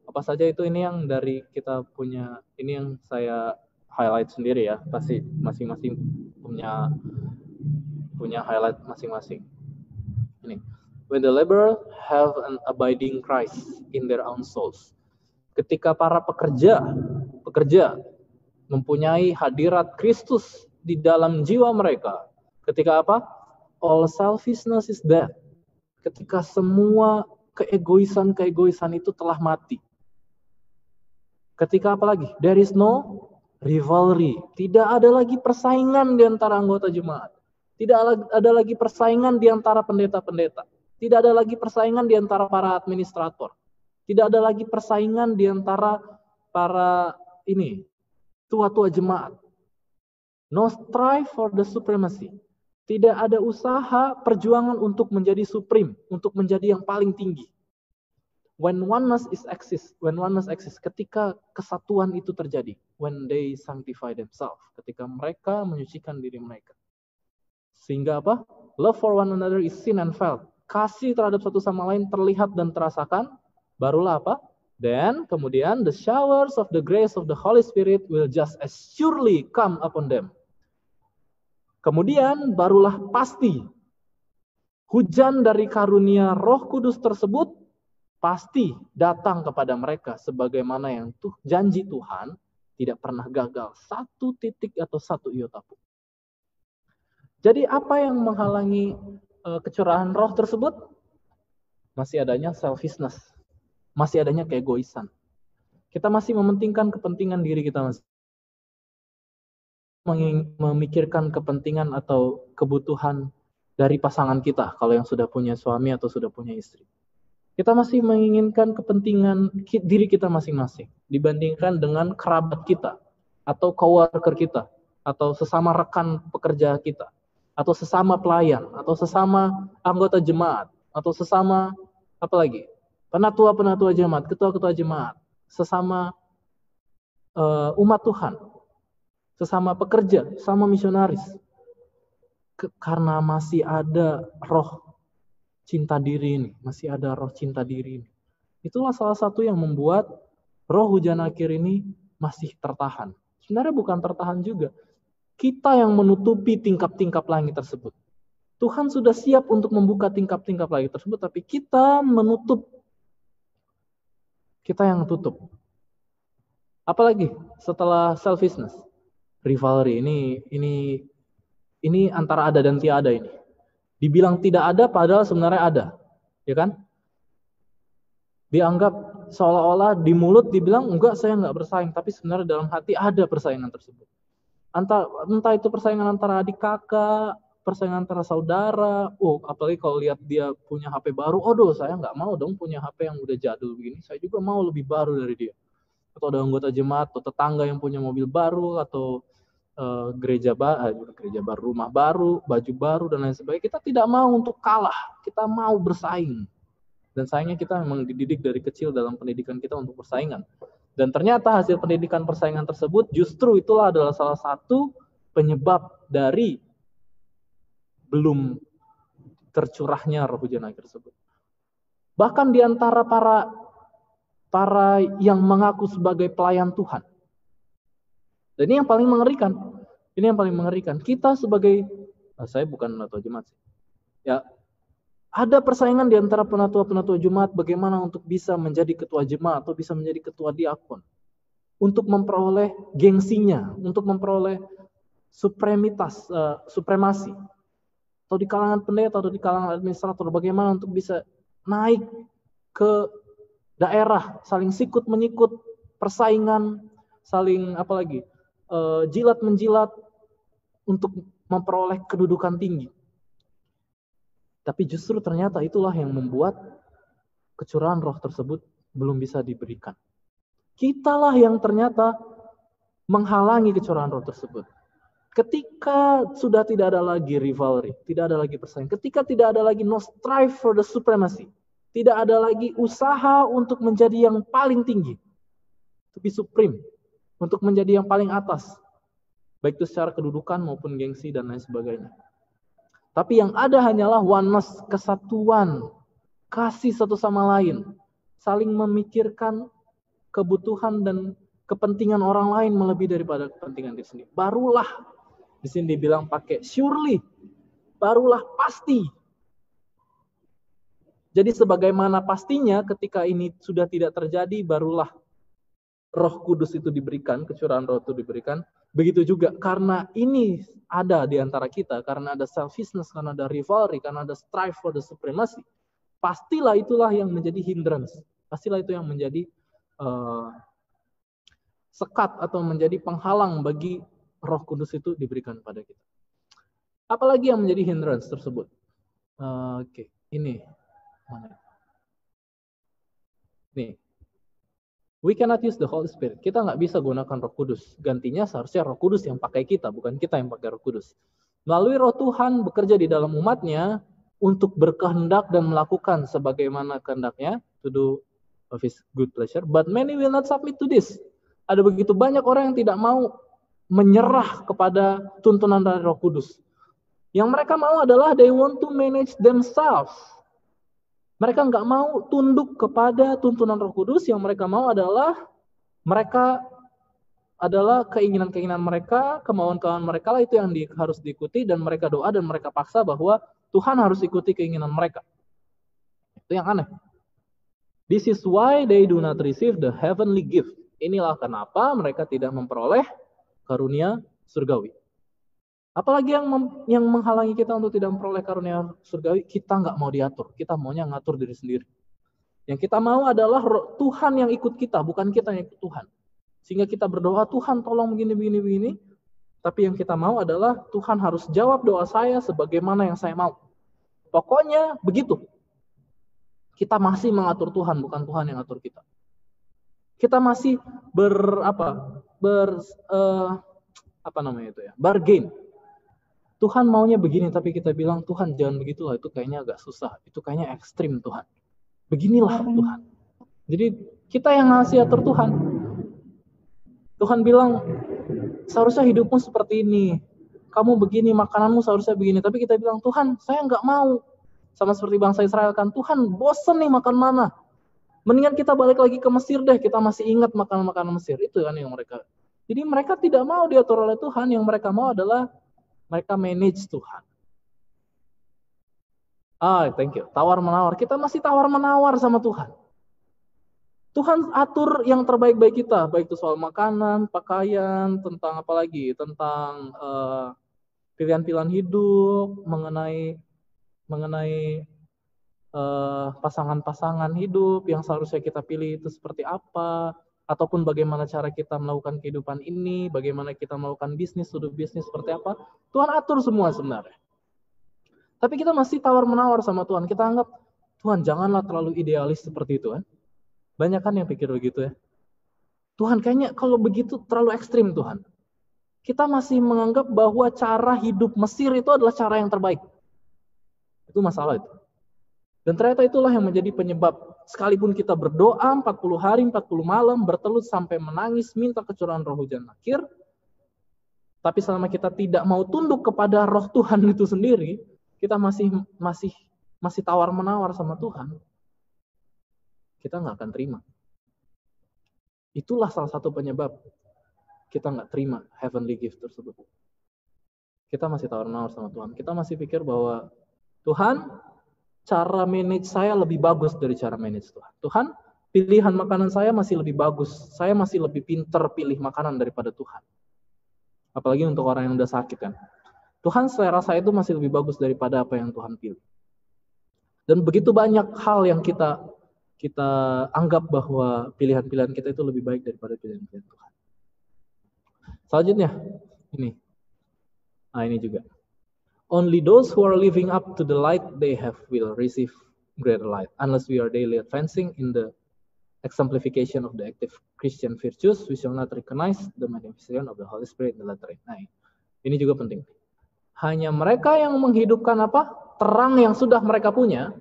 Apa saja itu? Ini yang dari kita punya, ini yang saya highlight sendiri ya. Pasti masing-masing punya highlight masing-masing. Ini. When the laborer have an abiding Christ in their own souls. Ketika para pekerja mempunyai hadirat Kristus di dalam jiwa mereka. Ketika apa? All selfishness is dead. Ketika semua keegoisan itu telah mati. Ketika apa lagi? There is no rivalry. Tidak ada lagi persaingan di antara anggota jemaat. Tidak ada lagi persaingan di antara pendeta-pendeta. Tidak ada lagi persaingan di antara para administrator. Tidak ada lagi persaingan di antara para tua-tua jemaat. No strive for the supremacy. Tidak ada usaha perjuangan untuk menjadi supreme, untuk menjadi yang paling tinggi. When oneness exists, ketika kesatuan itu terjadi, when they sanctify themselves, ketika mereka menyucikan diri mereka. Sehingga apa? Love for one another is seen and felt. Kasih terhadap satu sama lain terlihat dan terasakan, barulah apa? Then, kemudian, the showers of the grace of the Holy Spirit will just as surely come upon them. Kemudian, barulah pasti hujan dari karunia Roh Kudus tersebut pasti datang kepada mereka sebagaimana yang janji Tuhan tidak pernah gagal. Satu titik atau satu iota pun. Jadi apa yang menghalangi kecurahan roh tersebut? Masih adanya selfishness. Masih adanya keegoisan. Kita masih mementingkan kepentingan diri kita masing. Memikirkan kepentingan atau kebutuhan dari pasangan kita kalau yang sudah punya suami atau sudah punya istri. Kita masih menginginkan kepentingan diri kita masing-masing dibandingkan dengan kerabat kita atau coworker kita atau sesama rekan pekerja kita atau sesama pelayan atau sesama anggota jemaat atau sesama apalagi penatua-penatua jemaat, ketua-ketua jemaat, sesama umat Tuhan, sesama pekerja, sesama misionaris. Karena masih ada roh cinta diri ini, masih ada roh cinta diri ini. Itulah salah satu yang membuat roh hujan akhir ini masih tertahan. Sebenarnya bukan tertahan juga. Kita yang menutupi tingkap-tingkap langit tersebut. Tuhan sudah siap untuk membuka tingkap-tingkap langit tersebut, tapi kita menutup. Kita yang tutup. Apalagi setelah selfishness, rivalry ini antara ada dan tiada ini. Dibilang tidak ada padahal sebenarnya ada. Ya kan? Dianggap seolah-olah di mulut dibilang enggak, saya enggak bersaing, tapi sebenarnya dalam hati ada persaingan tersebut. Entah itu persaingan antara adik kakak, persaingan antara saudara. Apalagi kalau lihat dia punya HP baru, saya enggak mau dong punya HP yang udah jadul begini. Saya juga mau lebih baru dari dia. Atau ada anggota jemaat atau tetangga yang punya mobil baru atau gereja baru, rumah baru, baju baru dan lain sebagainya. Kita tidak mau untuk kalah, kita mau bersaing. Dan sayangnya kita memang dididik dari kecil dalam pendidikan kita untuk persaingan. Dan ternyata hasil pendidikan persaingan tersebut justru itulah adalah salah satu penyebab dari belum tercurahnya roh hujan akhir tersebut. Bahkan di antara para yang mengaku sebagai pelayan Tuhan. Dan ini yang paling mengerikan. Ini yang paling mengerikan. Kita sebagai, saya bukan penatua jemaat sih. Ya, ada persaingan di antara penatua-penatua jemaat bagaimana untuk bisa menjadi ketua jemaat atau bisa menjadi ketua diakon. Untuk memperoleh gengsinya, untuk memperoleh supremasi. Atau di kalangan pendeta atau di kalangan administrator, bagaimana untuk bisa naik ke daerah, saling sikut menyikut, persaingan, saling jilat menjilat untuk memperoleh kedudukan tinggi. Tapi justru ternyata itulah yang membuat kecurahan roh tersebut belum bisa diberikan. Kitalah yang ternyata menghalangi kecurahan roh tersebut. Ketika sudah tidak ada lagi rivalry, tidak ada lagi persaingan, ketika tidak ada lagi no strive for the supremacy, tidak ada lagi usaha untuk menjadi yang paling tinggi, to be supreme, untuk menjadi yang paling atas, baik itu secara kedudukan maupun gengsi dan lain sebagainya. Tapi yang ada hanyalah oneness, kesatuan, kasih satu sama lain, saling memikirkan kebutuhan dan kepentingan orang lain melebihi daripada kepentingan diri sendiri. Barulah di sini dibilang pakai surely, barulah pasti. Jadi sebagaimana pastinya ketika ini sudah tidak terjadi, barulah Roh Kudus itu diberikan, kecurahan roh itu diberikan. Begitu juga karena ini ada di antara kita, karena ada selfishness, karena ada rivalry, karena ada strive for the supremacy. pastilah itulah yang menjadi hindrance. Pastilah itu yang menjadi sekat atau menjadi penghalang bagi Roh Kudus itu diberikan pada kita. Apalagi yang menjadi hindrance tersebut? Oke, ini. Nih. We cannot use the Holy Spirit. Kita nggak bisa gunakan Roh Kudus. Gantinya seharusnya Roh Kudus yang pakai kita, bukan kita yang pakai Roh Kudus. Melalui Roh Tuhan bekerja di dalam umatnya untuk berkehendak dan melakukan sebagaimana kehendaknya, to do of His good pleasure. But many will not submit to this. Ada begitu banyak orang yang tidak mau menyerah kepada tuntunan dari Roh Kudus. Yang mereka mau adalah they want to manage themselves. Mereka nggak mau tunduk kepada tuntunan Roh Kudus. Yang mereka mau adalah keinginan-keinginan mereka, kemauan-kemauan mereka lah itu yang harus diikuti, dan mereka doa dan mereka paksa bahwa Tuhan harus ikuti keinginan mereka. Itu yang aneh. This is why they do not receive the heavenly gift. Inilah kenapa mereka tidak memperoleh karunia surgawi. Apalagi yang menghalangi kita untuk tidak memperoleh karunia surgawi, kita nggak mau diatur. Kita maunya ngatur diri sendiri. Yang kita mau adalah Tuhan yang ikut kita, bukan kita yang ikut Tuhan. Sehingga kita berdoa, Tuhan tolong begini. Tapi yang kita mau adalah Tuhan harus jawab doa saya sebagaimana yang saya mau. Pokoknya begitu. Kita masih mengatur Tuhan, bukan Tuhan yang atur kita. Kita masih bargain. Tuhan maunya begini, tapi kita bilang, Tuhan jangan begitulah, itu kayaknya agak susah, itu kayaknya ekstrim Tuhan. Beginilah Tuhan. Jadi kita yang ngasih atur Tuhan. Tuhan bilang, seharusnya hidupmu seperti ini. Kamu begini, makananmu seharusnya begini. Tapi kita bilang, Tuhan, saya nggak mau. Sama seperti bangsa Israel kan, Tuhan bosen nih makan mana. Mendingan kita balik lagi ke Mesir deh, kita masih ingat makanan-makanan Mesir. Itu kan yang mereka. Jadi mereka tidak mau diatur oleh Tuhan, yang mereka mau adalah mereka manage Tuhan. Thank you. Tawar-menawar. Kita masih tawar-menawar sama Tuhan. Tuhan atur yang terbaik bagi kita, baik itu soal makanan, pakaian, tentang apa lagi, tentang pilihan-pilihan hidup, mengenai pasangan-pasangan hidup yang seharusnya kita pilih itu seperti apa, ataupun bagaimana cara kita melakukan kehidupan ini, bagaimana kita melakukan bisnis, sudut bisnis seperti apa. Tuhan atur semua sebenarnya. Tapi kita masih tawar-menawar sama Tuhan. Kita anggap, Tuhan janganlah terlalu idealis seperti itu kan. Banyak kan yang pikir begitu ya. Tuhan kayaknya kalau begitu terlalu ekstrim Tuhan. Kita masih menganggap bahwa cara hidup Mesir itu adalah cara yang terbaik. Itu masalah itu. Dan ternyata itulah yang menjadi penyebab. Sekalipun kita berdoa 40 hari, 40 malam, bertelut sampai menangis, minta kecurahan roh hujan akhir. Tapi selama kita tidak mau tunduk kepada roh Tuhan itu sendiri, kita masih tawar-menawar sama Tuhan. Kita nggak akan terima. Itulah salah satu penyebab kita nggak terima heavenly gift tersebut. Kita masih tawar-menawar sama Tuhan. Kita masih pikir bahwa Tuhan, cara manage saya lebih bagus dari cara manage Tuhan. Tuhan, pilihan makanan saya masih lebih bagus. Saya masih lebih pinter pilih makanan daripada Tuhan. Apalagi untuk orang yang udah sakit kan. Tuhan, selera saya itu masih lebih bagus daripada apa yang Tuhan pilih. Dan begitu banyak hal yang kita anggap bahwa pilihan-pilihan kita itu lebih baik daripada pilihan-pilihan Tuhan. Selanjutnya, ini juga. Only those who are living up to the light they have will receive greater light. Unless we are daily advancing in the exemplification of the active Christian virtues, we shall not recognize the manifestation of the Holy Spirit in the latter end. Nah, ini juga penting. Hanya mereka yang menghidupkan terang yang sudah mereka punya,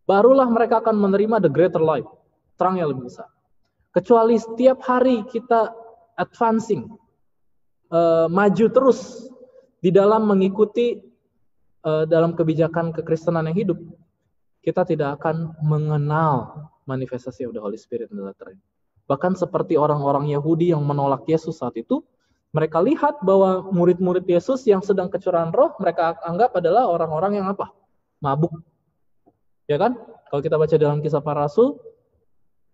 barulah mereka akan menerima the greater light, terang yang lebih besar. Kecuali setiap hari kita advancing, maju terus di dalam mengikuti dalam kebijakan kekristenan yang hidup, kita tidak akan mengenal manifestasi of the Holy Spirit in the latter end. Bahkan seperti orang-orang Yahudi yang menolak Yesus saat itu, mereka lihat bahwa murid-murid Yesus yang sedang kecurahan roh, mereka anggap adalah orang-orang yang mabuk. Ya kan? Kalau kita baca dalam Kisah Para Rasul,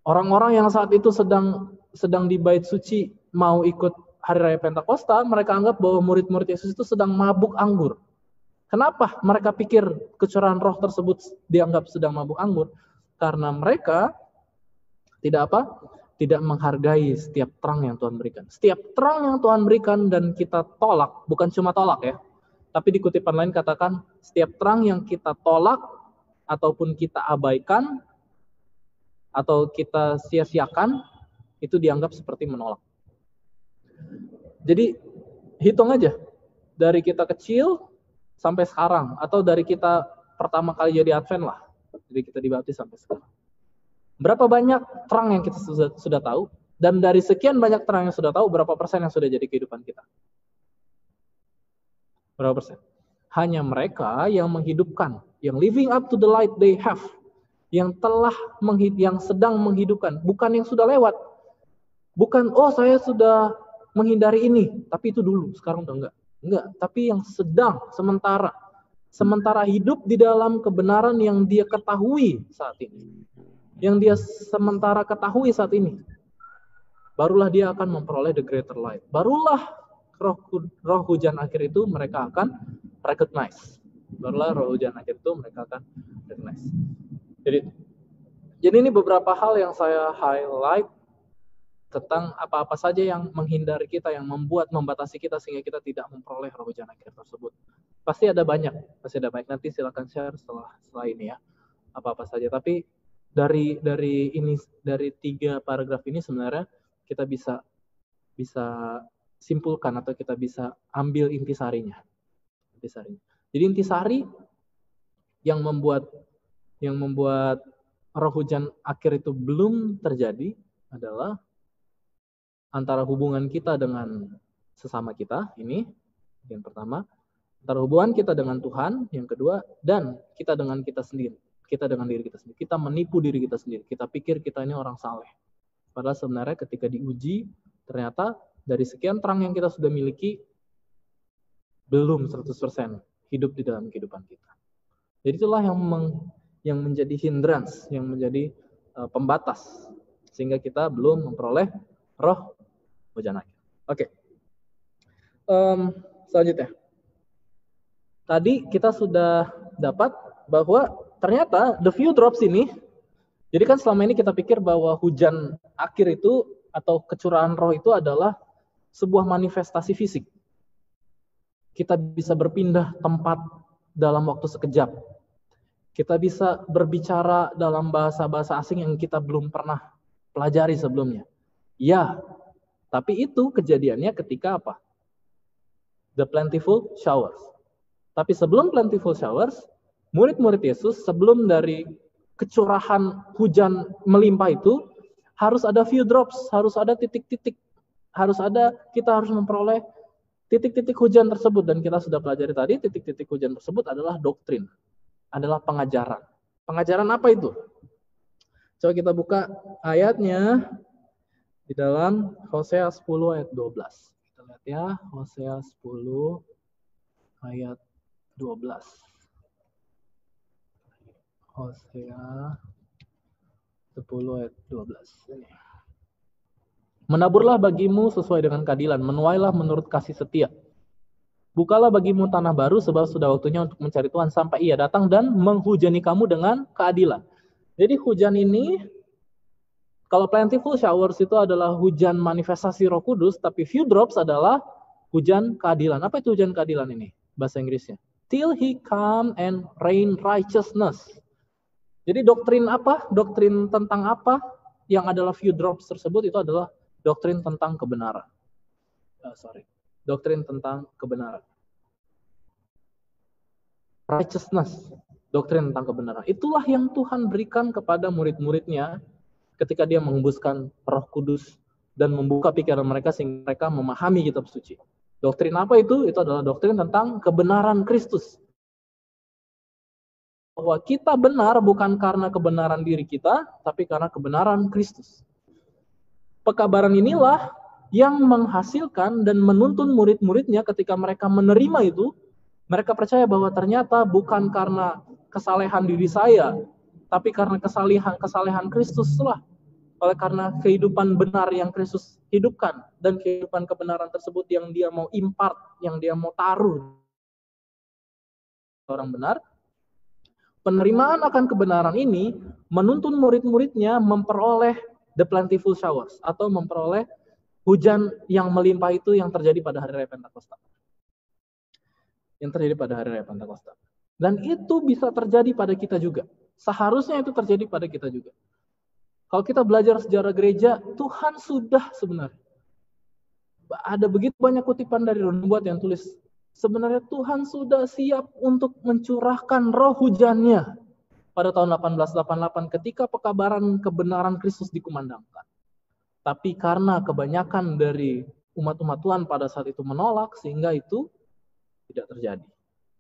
orang-orang yang saat itu sedang di bait suci mau ikut Hari Raya Pentakosta, mereka anggap bahwa murid-murid Yesus itu sedang mabuk anggur. Kenapa mereka pikir kecurahan roh tersebut dianggap sedang mabuk anggur? Karena mereka tidak apa? Tidak menghargai setiap terang yang Tuhan berikan. Setiap terang yang Tuhan berikan dan kita tolak, bukan cuma tolak ya, tapi di kutipan lain katakan, setiap terang yang kita tolak ataupun kita abaikan atau kita sia-siakan, itu dianggap seperti menolak. Jadi hitung aja, dari kita kecil sampai sekarang, atau dari kita pertama kali jadi Advent lah, jadi kita dibaptis sampai sekarang. Berapa banyak terang yang kita sudah tahu, dan dari sekian banyak terang yang sudah tahu, berapa persen yang sudah jadi kehidupan kita? Berapa persen? Hanya mereka yang menghidupkan, yang living up to the light they have, yang sedang menghidupkan, bukan yang sudah lewat. Bukan, oh saya sudah menghindari ini, tapi itu dulu, sekarang udah enggak. Enggak, tapi yang sedang, sementara hidup di dalam kebenaran yang dia ketahui saat ini. Yang dia sementara ketahui saat ini. Barulah dia akan memperoleh the greater light. Barulah roh hujan akhir itu mereka akan recognize. Barulah roh hujan akhir itu mereka akan recognize. Jadi ini beberapa hal yang saya highlight tentang apa-apa saja yang menghindari kita, yang membatasi kita sehingga kita tidak memperoleh roh hujan akhir tersebut. Pasti ada banyak. Nanti silakan share setelah ini ya. Apa-apa saja. Tapi dari 3 paragraf ini sebenarnya kita bisa simpulkan atau kita bisa ambil intisarinya. Jadi intisari yang membuat roh hujan akhir itu belum terjadi adalah antara hubungan kita dengan sesama kita, ini yang pertama, antara hubungan kita dengan Tuhan, yang kedua, dan kita dengan kita sendiri. Kita dengan diri kita sendiri. Kita menipu diri kita sendiri. Kita pikir kita ini orang saleh. Padahal sebenarnya ketika diuji, ternyata dari sekian terang yang kita sudah miliki, belum 100% hidup di dalam kehidupan kita. Jadi itulah yang menjadi hindrance, yang menjadi pembatas, sehingga kita belum memperoleh roh hujan akhir. Oke. Selanjutnya. Tadi kita sudah dapat bahwa ternyata the few drops ini, jadi kan selama ini kita pikir bahwa hujan akhir itu atau kecurahan roh itu adalah sebuah manifestasi fisik. Kita bisa berpindah tempat dalam waktu sekejap. Kita bisa berbicara dalam bahasa-bahasa asing yang kita belum pernah pelajari sebelumnya. Ya, tapi itu kejadiannya ketika apa? The plentiful showers. Tapi sebelum plentiful showers, murid-murid Yesus sebelum dari kecurahan hujan melimpah itu, harus ada few drops, harus ada titik-titik. Kita harus memperoleh titik-titik hujan tersebut. Dan kita sudah pelajari tadi, titik-titik hujan tersebut adalah doktrin. Adalah pengajaran. Pengajaran apa itu? Coba kita buka ayatnya di dalam Hosea 10 ayat 12. Kita lihat ya, Hosea 10 ayat 12. Hosea 10 ayat 12. Ini. Menaburlah bagimu sesuai dengan keadilan, menuailah menurut kasih setia. Bukalah bagimu tanah baru sebab sudah waktunya untuk mencari Tuhan sampai Ia datang dan menghujani kamu dengan keadilan. Jadi hujan ini, kalau plentiful showers itu adalah hujan manifestasi Roh Kudus, tapi few drops adalah hujan keadilan. Apa itu hujan keadilan ini? Bahasa Inggrisnya. Till He come and rain righteousness. Jadi doktrin apa? Doktrin tentang apa yang adalah few drops tersebut itu adalah doktrin tentang kebenaran. Doktrin tentang kebenaran. Righteousness, doktrin tentang kebenaran. Itulah yang Tuhan berikan kepada murid-muridnya ketika dia mengembuskan Roh Kudus dan membuka pikiran mereka sehingga mereka memahami kitab suci. Doktrin apa itu? Itu adalah doktrin tentang kebenaran Kristus. Bahwa kita benar bukan karena kebenaran diri kita, tapi karena kebenaran Kristus. Pekabaran inilah yang menghasilkan dan menuntun murid-muridnya ketika mereka menerima itu, mereka percaya bahwa ternyata bukan karena kesalehan diri saya, tapi karena kesalehan Kristus lah. Oleh karena kehidupan benar yang Kristus hidupkan dan kehidupan kebenaran tersebut yang dia mau impart, yang dia mau taruh orang benar. Penerimaan akan kebenaran ini menuntun murid-muridnya memperoleh the plentiful showers, atau memperoleh hujan yang melimpah itu yang terjadi pada hari raya Pentakosta. Yang terjadi pada hari raya Pentakosta. Dan itu bisa terjadi pada kita juga. Seharusnya itu terjadi pada kita juga. Kalau kita belajar sejarah gereja, Tuhan sudah sebenarnya. Ada begitu banyak kutipan dari nubuat yang tulis, sebenarnya Tuhan sudah siap untuk mencurahkan roh hujannya pada tahun 1888 ketika pekabaran kebenaran Kristus dikumandangkan. Tapi karena kebanyakan dari umat-umat Tuhan pada saat itu menolak, sehingga itu tidak terjadi.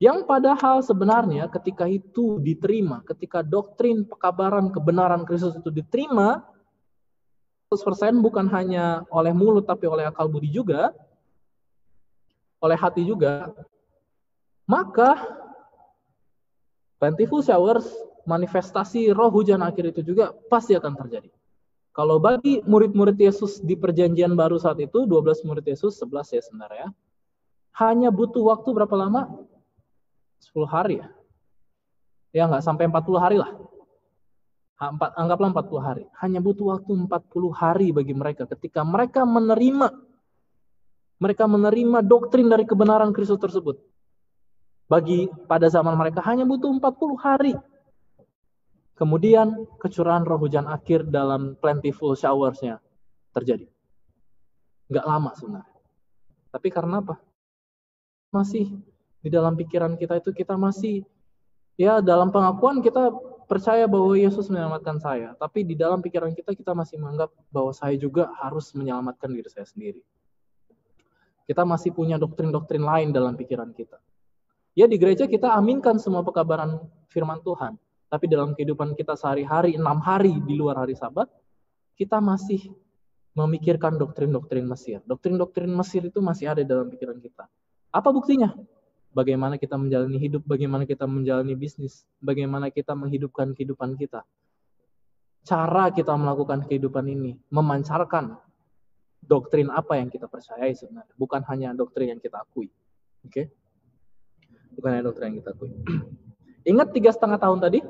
Yang padahal sebenarnya ketika itu diterima, ketika doktrin pekabaran kebenaran Kristus itu diterima, 100% bukan hanya oleh mulut tapi oleh akal budi juga, oleh hati juga, maka plentiful showers, manifestasi roh hujan akhir itu juga pasti akan terjadi. Kalau bagi murid-murid Yesus di perjanjian baru saat itu, 12 murid Yesus, 11 ya sebenarnya, hanya butuh waktu berapa lama? 10 hari ya? Ya nggak sampai 40 hari lah. Anggaplah 40 hari. Hanya butuh waktu 40 hari bagi mereka ketika mereka menerima doktrin dari kebenaran Kristus tersebut. Bagi pada zaman mereka hanya butuh 40 hari. Kemudian kecurahan roh hujan akhir dalam plentiful showers-nya terjadi. Nggak lama sebenarnya. Tapi karena apa? Masih di dalam pikiran kita itu kita masih, ya dalam pengakuan kita percaya bahwa Yesus menyelamatkan saya, tapi di dalam pikiran kita masih menganggap bahwa saya juga harus menyelamatkan diri saya sendiri. Kita masih punya doktrin-doktrin lain dalam pikiran kita. Ya di gereja kita aminkan semua pekabaran firman Tuhan, tapi dalam kehidupan kita sehari-hari, 6 hari di luar hari Sabat, kita masih memikirkan doktrin-doktrin Mesir. Doktrin-doktrin Mesir itu masih ada dalam pikiran kita. Apa buktinya? Bagaimana kita menjalani hidup, bagaimana kita menjalani bisnis, bagaimana kita menghidupkan kehidupan kita. Cara kita melakukan kehidupan ini memancarkan doktrin apa yang kita percayai sebenarnya, bukan hanya doktrin yang kita akui. Oke? Bukan hanya doktrin yang kita akui. Ingat 3,5 tahun tadi?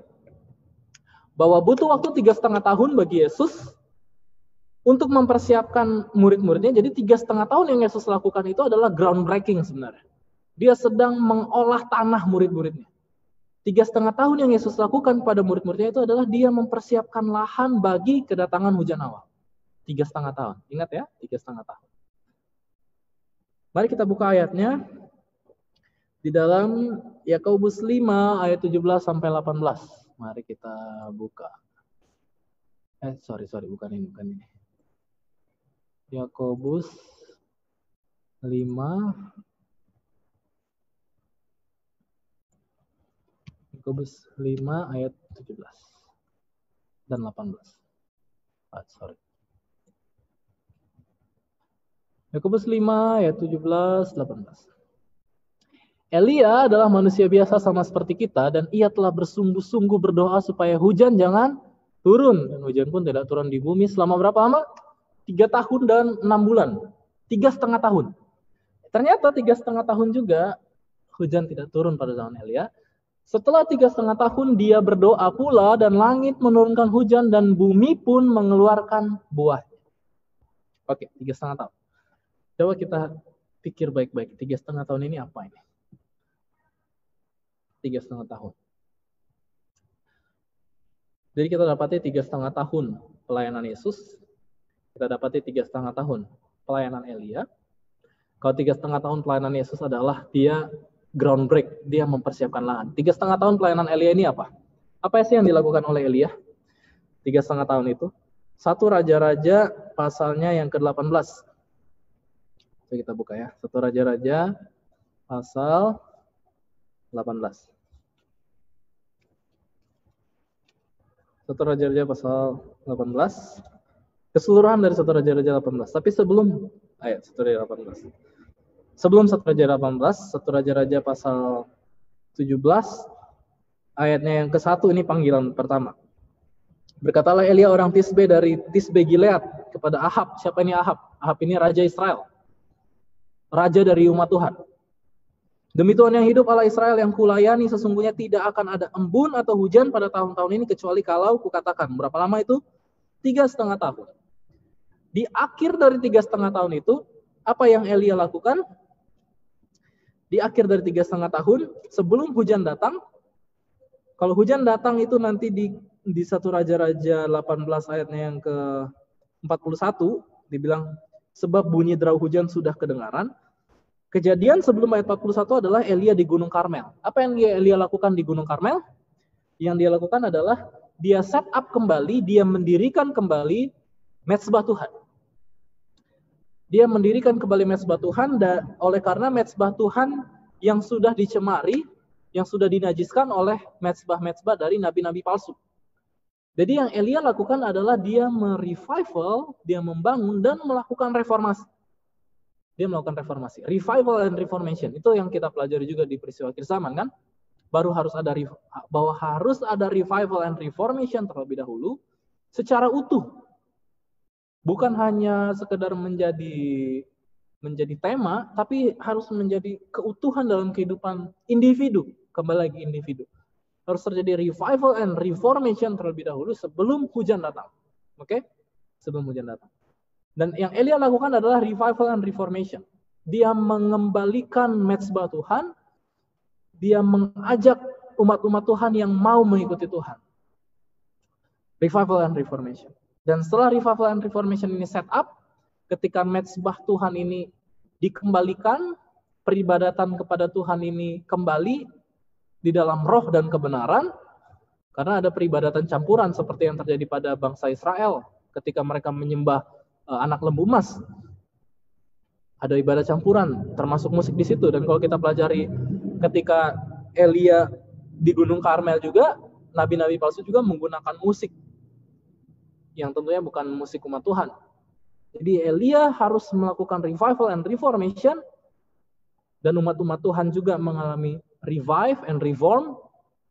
Bahwa butuh waktu 3,5 tahun bagi Yesus untuk mempersiapkan murid-muridnya. Jadi 3,5 tahun yang Yesus lakukan itu adalah groundbreaking sebenarnya. Dia sedang mengolah tanah murid-muridnya. 3,5 tahun yang Yesus lakukan pada murid-muridnya itu adalah dia mempersiapkan lahan bagi kedatangan hujan awal. 3,5 tahun. Ingat ya, 3,5 tahun. Mari kita buka ayatnya. Di dalam Yakobus 5 ayat 17 sampai 18. Mari kita buka. Bukan ini. Yakobus 5 ayat 17 dan 18. Yakobus 5 ayat 17, 18. Elia adalah manusia biasa sama seperti kita, dan ia telah bersungguh-sungguh berdoa supaya hujan jangan turun. Dan hujan pun tidak turun di bumi selama berapa lama? 3 tahun dan 6 bulan. 3,5 tahun. Ternyata 3,5 tahun juga hujan tidak turun pada zaman Elia. Setelah 3,5 tahun dia berdoa pula, dan langit menurunkan hujan dan bumi pun mengeluarkan buahnya. Oke, 3,5 tahun. Coba kita pikir baik-baik. 3,5 tahun ini apa ini? 3,5 tahun. Jadi kita dapati 3,5 tahun pelayanan Yesus. Kita dapati 3,5 tahun pelayanan Elia. Kalau 3,5 tahun pelayanan Yesus adalah dia groundbreak, dia mempersiapkan lahan. 3,5 tahun pelayanan Elia ini apa? Apa sih yang dilakukan oleh Elia? 3,5 tahun itu. 1 Raja-Raja pasalnya yang ke-18. Jadi kita buka ya. 1 Raja-Raja pasal 18. 1 Raja-Raja pasal 18. Keseluruhan dari 1 Raja-Raja 18. Tapi sebelum ayat 1 Raja 18. Sebelum 1 Raja 18, 1 Raja-Raja pasal 17, ayatnya yang ke-1 ini panggilan pertama. Berkatalah Elia orang Tisbe dari Tisbe Gilead kepada Ahab. Siapa ini Ahab? Ahab ini Raja Israel. Raja dari umat Tuhan. Demi Tuhan yang hidup, Allah Israel yang kulayani, sesungguhnya tidak akan ada embun atau hujan pada tahun-tahun ini, kecuali kalau kukatakan. Berapa lama itu? 3,5 tahun. Di akhir dari 3,5 tahun itu, apa yang Elia lakukan? Di akhir dari 3,5 tahun, sebelum hujan datang, kalau hujan datang itu nanti di 1 Raja-Raja 18 ayatnya yang ke-41, dibilang, sebab bunyi derau hujan sudah kedengaran. Kejadian sebelum ayat 41 adalah Elia di Gunung Karmel. Apa yang Elia lakukan di Gunung Karmel? Yang dia lakukan adalah dia set up kembali, dia mendirikan kembali mezbah Tuhan. Dia mendirikan kembali mezbah Tuhan, dan oleh karena mezbah Tuhan yang sudah dicemari, yang sudah dinajiskan oleh mezbah-mezbah dari nabi-nabi palsu. Jadi yang Elia lakukan adalah dia merevival, dia membangun dan melakukan reformasi. Dia melakukan reformasi. Revival and reformation. Itu yang kita pelajari juga di peristiwa akhir zaman kan. Bahwa harus ada revival and reformation terlebih dahulu secara utuh. Bukan hanya sekedar menjadi tema, tapi harus menjadi keutuhan dalam kehidupan individu. Kembali lagi individu. Harus terjadi revival and reformation terlebih dahulu sebelum hujan datang. Oke? Sebelum hujan datang. Dan yang Elia lakukan adalah revival and reformation. Dia mengembalikan mezbah Tuhan. Dia mengajak umat-umat Tuhan yang mau mengikuti Tuhan. Revival and reformation. Dan setelah revival and reformation ini set up, ketika mezbah Tuhan ini dikembalikan, peribadatan kepada Tuhan ini kembali di dalam roh dan kebenaran, karena ada peribadatan campuran seperti yang terjadi pada bangsa Israel ketika mereka menyembah anak lembu emas. Ada ibadah campuran, termasuk musik di situ. Dan kalau kita pelajari ketika Elia di Gunung Karmel juga, nabi-nabi palsu juga menggunakan musik yang tentunya bukan musik umat Tuhan. Jadi Elia harus melakukan revival and reformation, dan umat-umat Tuhan juga mengalami revive and reform,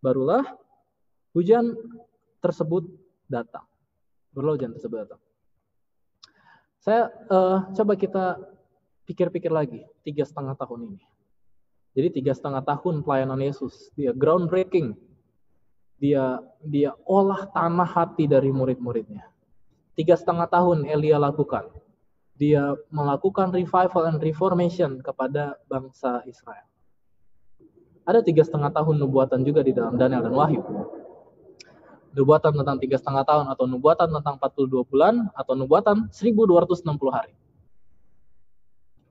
barulah hujan tersebut datang. Barulah hujan tersebut datang. Saya coba kita pikir-pikir lagi 3,5 tahun ini. Jadi 3,5 tahun pelayanan Yesus, dia groundbreaking, dia olah tanah hati dari murid-muridnya. 3,5 tahun Elia lakukan, dia melakukan revival and reformation kepada bangsa Israel. Ada 3,5 tahun nubuatan juga di dalam Daniel dan Wahyu. Nubuatan tentang 3,5 tahun, atau nubuatan tentang 42 bulan, atau nubuatan 1260 hari.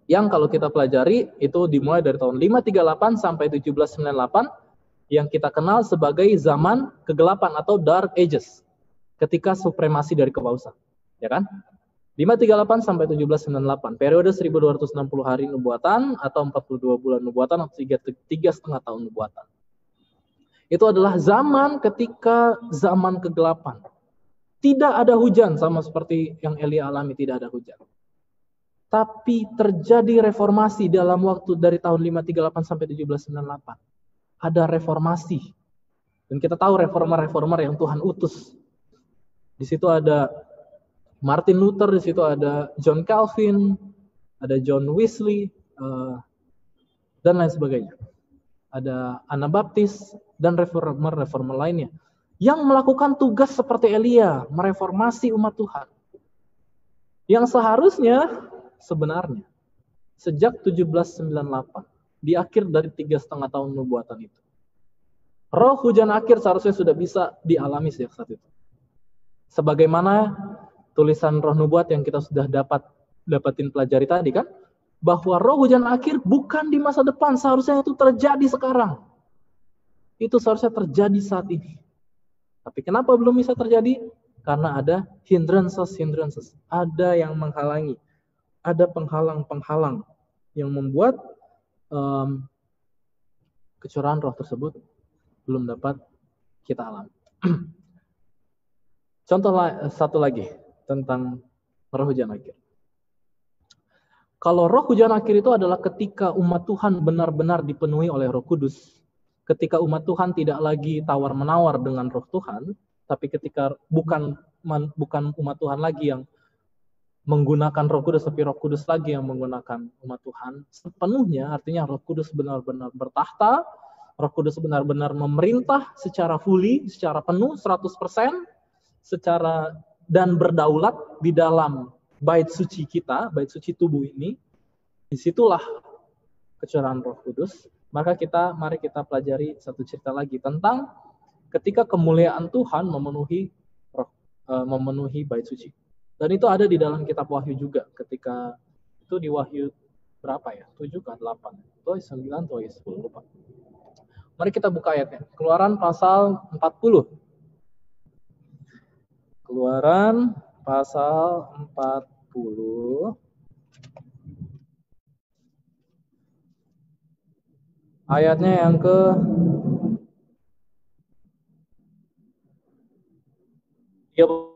Yang kalau kita pelajari itu dimulai dari tahun 538 sampai 1798, yang kita kenal sebagai zaman kegelapan atau Dark Ages, ketika supremasi dari kepausan, ya kan? 538 sampai 1798, periode 1260 hari nubuatan atau 42 bulan nubuatan atau 3,5 tahun nubuatan. Itu adalah zaman ketika zaman kegelapan. Tidak ada hujan, sama seperti yang Elia alami, tidak ada hujan. Tapi terjadi reformasi dalam waktu dari tahun 538 sampai 1798. Ada reformasi. Dan kita tahu reformer-reformer yang Tuhan utus. Di situ ada Martin Luther, di situ ada John Calvin, ada John Wesley, dan lain sebagainya. Ada Anabaptis dan reformer-reformer lainnya yang melakukan tugas seperti Elia, mereformasi umat Tuhan. Yang seharusnya sebenarnya sejak 1798, di akhir dari 3,5 tahun nubuatan itu, roh hujan akhir seharusnya sudah bisa dialami sejak saat itu. Sebagaimana tulisan roh nubuat yang kita sudah dapatin pelajari tadi kan, bahwa roh hujan akhir bukan di masa depan, seharusnya itu terjadi sekarang. Itu seharusnya terjadi saat ini. Tapi kenapa belum bisa terjadi? Karena ada hindrances. Ada yang menghalangi. Ada penghalang-penghalang yang membuat kecurahan roh tersebut belum dapat kita alami. Contoh satu lagi tentang roh hujan akhir. Kalau roh hujan akhir itu adalah ketika umat Tuhan benar-benar dipenuhi oleh Roh Kudus. Ketika umat Tuhan tidak lagi tawar-menawar dengan roh Tuhan, tapi ketika bukan umat Tuhan lagi yang menggunakan Roh Kudus, tapi Roh Kudus lagi yang menggunakan umat Tuhan sepenuhnya. Artinya Roh Kudus benar-benar bertahta, Roh Kudus benar-benar memerintah secara fully, secara penuh, 100%, secara dan berdaulat di dalam bait suci kita, bait suci tubuh ini. Disitulah kecurahan Roh Kudus. Maka mari kita pelajari satu cerita lagi tentang ketika kemuliaan Tuhan memenuhi bait suci. Dan itu ada di dalam kitab Wahyu juga, ketika itu di Wahyu berapa ya? 7 ke 8, atau 9 atau 10, lupa. Mari kita buka ayatnya. Keluaran pasal 40. Keluaran pasal 40. Ayatnya yang ke 33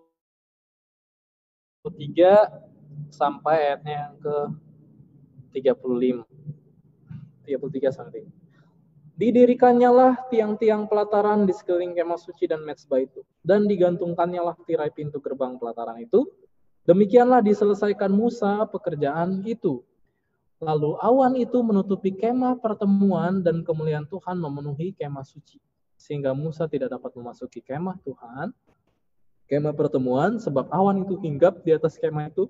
sampai ayatnya yang ke 35. 33 sampai. Didirikannya tiang-tiang pelataran di sekeliling kemah suci dan mezbah itu, dan digantungkannya tirai pintu gerbang pelataran itu. Demikianlah diselesaikan Musa pekerjaan itu. Lalu awan itu menutupi kemah pertemuan dan kemuliaan Tuhan memenuhi kemah suci. Sehingga Musa tidak dapat memasuki kemah Tuhan, kemah pertemuan, sebab awan itu hinggap di atas kemah itu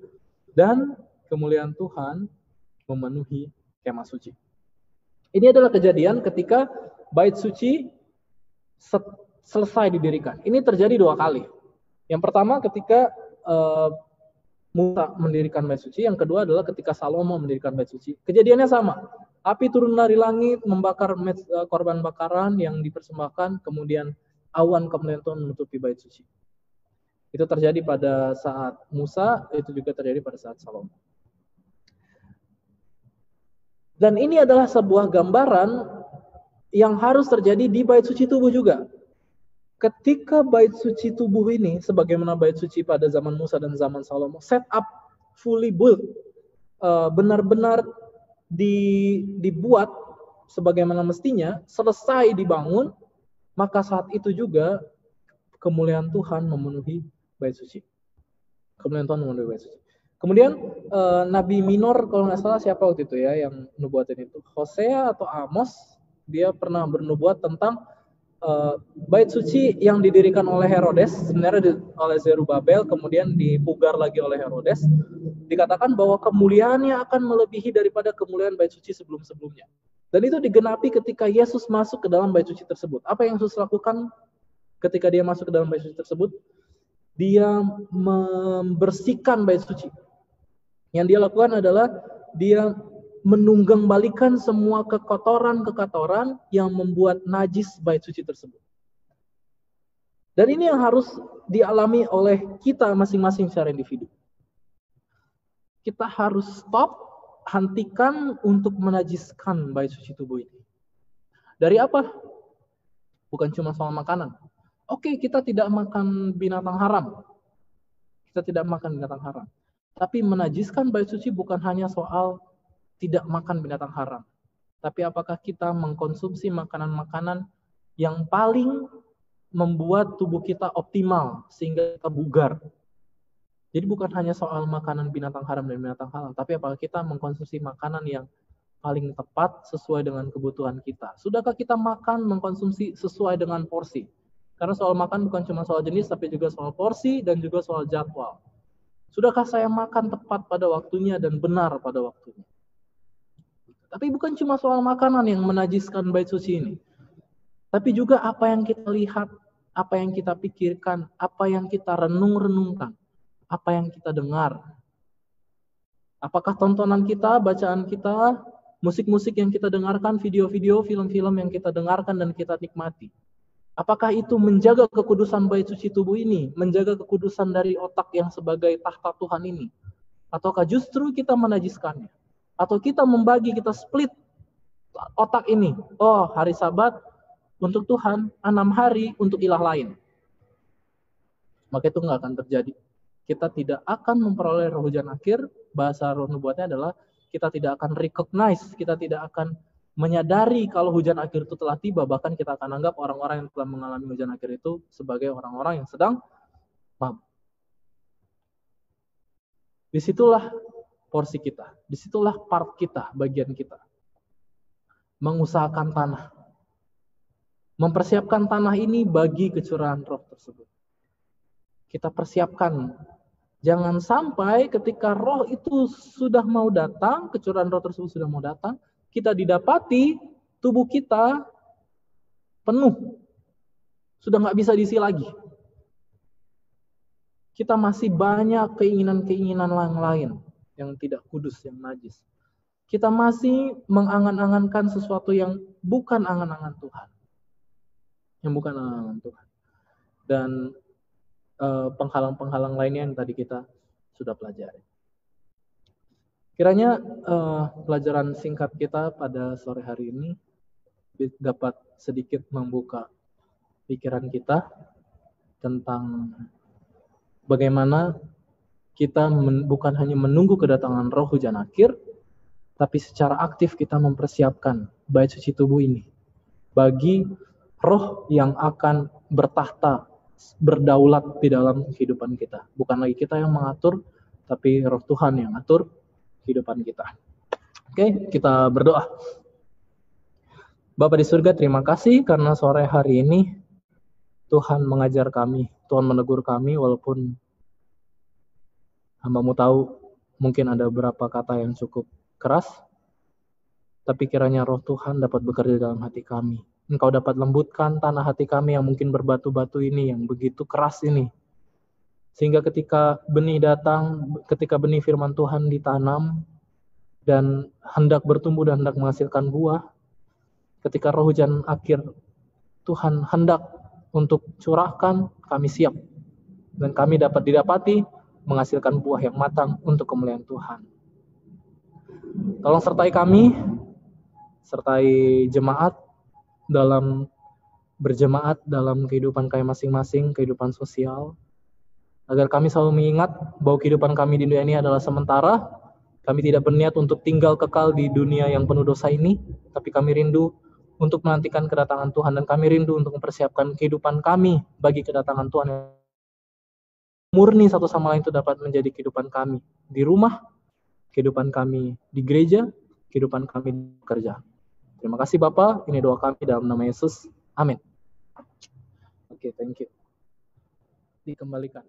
dan kemuliaan Tuhan memenuhi kemah suci. Ini adalah kejadian ketika bait suci selesai didirikan. Ini terjadi 2 kali. Yang pertama ketika Musa mendirikan bait suci, yang kedua adalah ketika Salomo mendirikan bait suci. Kejadiannya sama. Api turun dari langit membakar korban bakaran yang dipersembahkan, kemudian awan kemuliaan Tuhan menutupi bait suci. Itu terjadi pada saat Musa, itu juga terjadi pada saat Salomo. Dan ini adalah sebuah gambaran yang harus terjadi di bait suci tubuh juga. Ketika bait suci tubuh ini, sebagaimana bait suci pada zaman Musa dan zaman Salomo, set up, fully built, benar-benar dibuat sebagaimana mestinya, selesai dibangun, maka saat itu juga kemuliaan Tuhan memenuhi bait suci. Kemuliaan Tuhan memenuhi bait suci. Kemudian Nabi minor, kalau nggak salah siapa waktu itu ya yang nubuatin itu, Hosea atau Amos, dia pernah bernubuat tentang bait suci yang didirikan oleh Herodes, sebenarnya oleh Zerubabel, kemudian dipugar lagi oleh Herodes. Dikatakan bahwa kemuliaannya akan melebihi daripada kemuliaan bait suci sebelum-sebelumnya. Dan itu digenapi ketika Yesus masuk ke dalam bait suci tersebut. Apa yang Yesus lakukan ketika dia masuk ke dalam bait suci tersebut? Dia membersihkan bait suci. Yang dia lakukan adalah dia menunggang balikan semua kekotoran-kekotoran yang membuat najis bait suci tersebut. Dan ini yang harus dialami oleh kita masing-masing secara individu. Kita harus stop, hentikan untuk menajiskan bait suci tubuh ini. Dari apa? Bukan cuma soal makanan. Oke, kita tidak makan binatang haram. Kita tidak makan binatang haram. Tapi menajiskan bait suci bukan hanya soal tidak makan binatang haram. Tapi apakah kita mengkonsumsi makanan-makanan yang paling membuat tubuh kita optimal sehingga kita bugar. Jadi bukan hanya soal makanan binatang haram dan binatang halal, tapi apakah kita mengkonsumsi makanan yang paling tepat sesuai dengan kebutuhan kita. Sudahkah kita mengkonsumsi sesuai dengan porsi? Karena soal makan bukan cuma soal jenis, tapi juga soal porsi dan juga soal jadwal. Sudahkah saya makan tepat pada waktunya dan benar pada waktunya? Tapi bukan cuma soal makanan yang menajiskan bait suci ini. Tapi juga apa yang kita lihat, apa yang kita pikirkan, apa yang kita renung-renungkan, apa yang kita dengar. Apakah tontonan kita, bacaan kita, musik-musik yang kita dengarkan, video-video, film-film yang kita dengarkan dan kita nikmati. Apakah itu menjaga kekudusan bait suci tubuh ini, menjaga kekudusan dari otak yang sebagai tahta Tuhan ini? Ataukah justru kita menajiskannya? Atau kita membagi, kita split otak ini. Oh, hari Sabat untuk Tuhan, 6 hari untuk ilah lain. Maka itu nggak akan terjadi. Kita tidak akan memperoleh roh hujan akhir. Bahasa roh nubuatnya adalah kita tidak akan recognize, kita tidak akan menyadari kalau hujan akhir itu telah tiba. Bahkan kita akan anggap orang-orang yang telah mengalami hujan akhir itu sebagai orang-orang yang sedang mabuk. Disitulah porsi kita, disitulah part kita, bagian kita. Mengusahakan tanah. Mempersiapkan tanah ini bagi kecurahan roh tersebut. Kita persiapkan. Jangan sampai ketika roh itu sudah mau datang, kecurahan roh tersebut sudah mau datang, kita didapati tubuh kita penuh. Sudah nggak bisa diisi lagi. Kita masih banyak keinginan-keinginan lain yang tidak kudus, yang najis. Kita masih mengangan-angankan sesuatu yang bukan angan-angan Tuhan. Yang bukan angan-angan Tuhan. Dan penghalang-penghalang lainnya yang tadi kita sudah pelajari. Kiranya pelajaran singkat kita pada sore hari ini dapat sedikit membuka pikiran kita tentang bagaimana kita bukan hanya menunggu kedatangan roh hujan akhir, tapi secara aktif kita mempersiapkan bait suci tubuh ini bagi roh yang akan bertahta, berdaulat di dalam kehidupan kita. Bukan lagi kita yang mengatur, tapi roh Tuhan yang mengatur kehidupan kita. Oke, kita berdoa. Bapa di surga, terima kasih karena sore hari ini Tuhan mengajar kami, Tuhan menegur kami walaupun hamba-Mu tahu mungkin ada beberapa kata yang cukup keras, tapi kiranya roh Tuhan dapat bekerja dalam hati kami. Engkau dapat lembutkan tanah hati kami yang mungkin berbatu-batu ini, yang begitu keras ini. Sehingga ketika benih datang, ketika benih firman Tuhan ditanam, dan hendak bertumbuh dan hendak menghasilkan buah, ketika roh hujan akhir Tuhan hendak untuk curahkan, kami siap. Dan kami dapat didapati menghasilkan buah yang matang untuk kemuliaan Tuhan. Tolong sertai kami, sertai jemaat dalam berjemaat dalam kehidupan kami masing-masing, kehidupan sosial, agar kami selalu mengingat bahwa kehidupan kami di dunia ini adalah sementara. Kami tidak berniat untuk tinggal kekal di dunia yang penuh dosa ini, tapi kami rindu untuk menantikan kedatangan Tuhan, dan kami rindu untuk mempersiapkan kehidupan kami bagi kedatangan Tuhan. Murni satu sama lain itu dapat menjadi kehidupan kami di rumah, kehidupan kami di gereja, kehidupan kami di kerja. Terima kasih Bapak, ini doa kami dalam nama Yesus. Amin. Oke, thank you. Dikembalikan.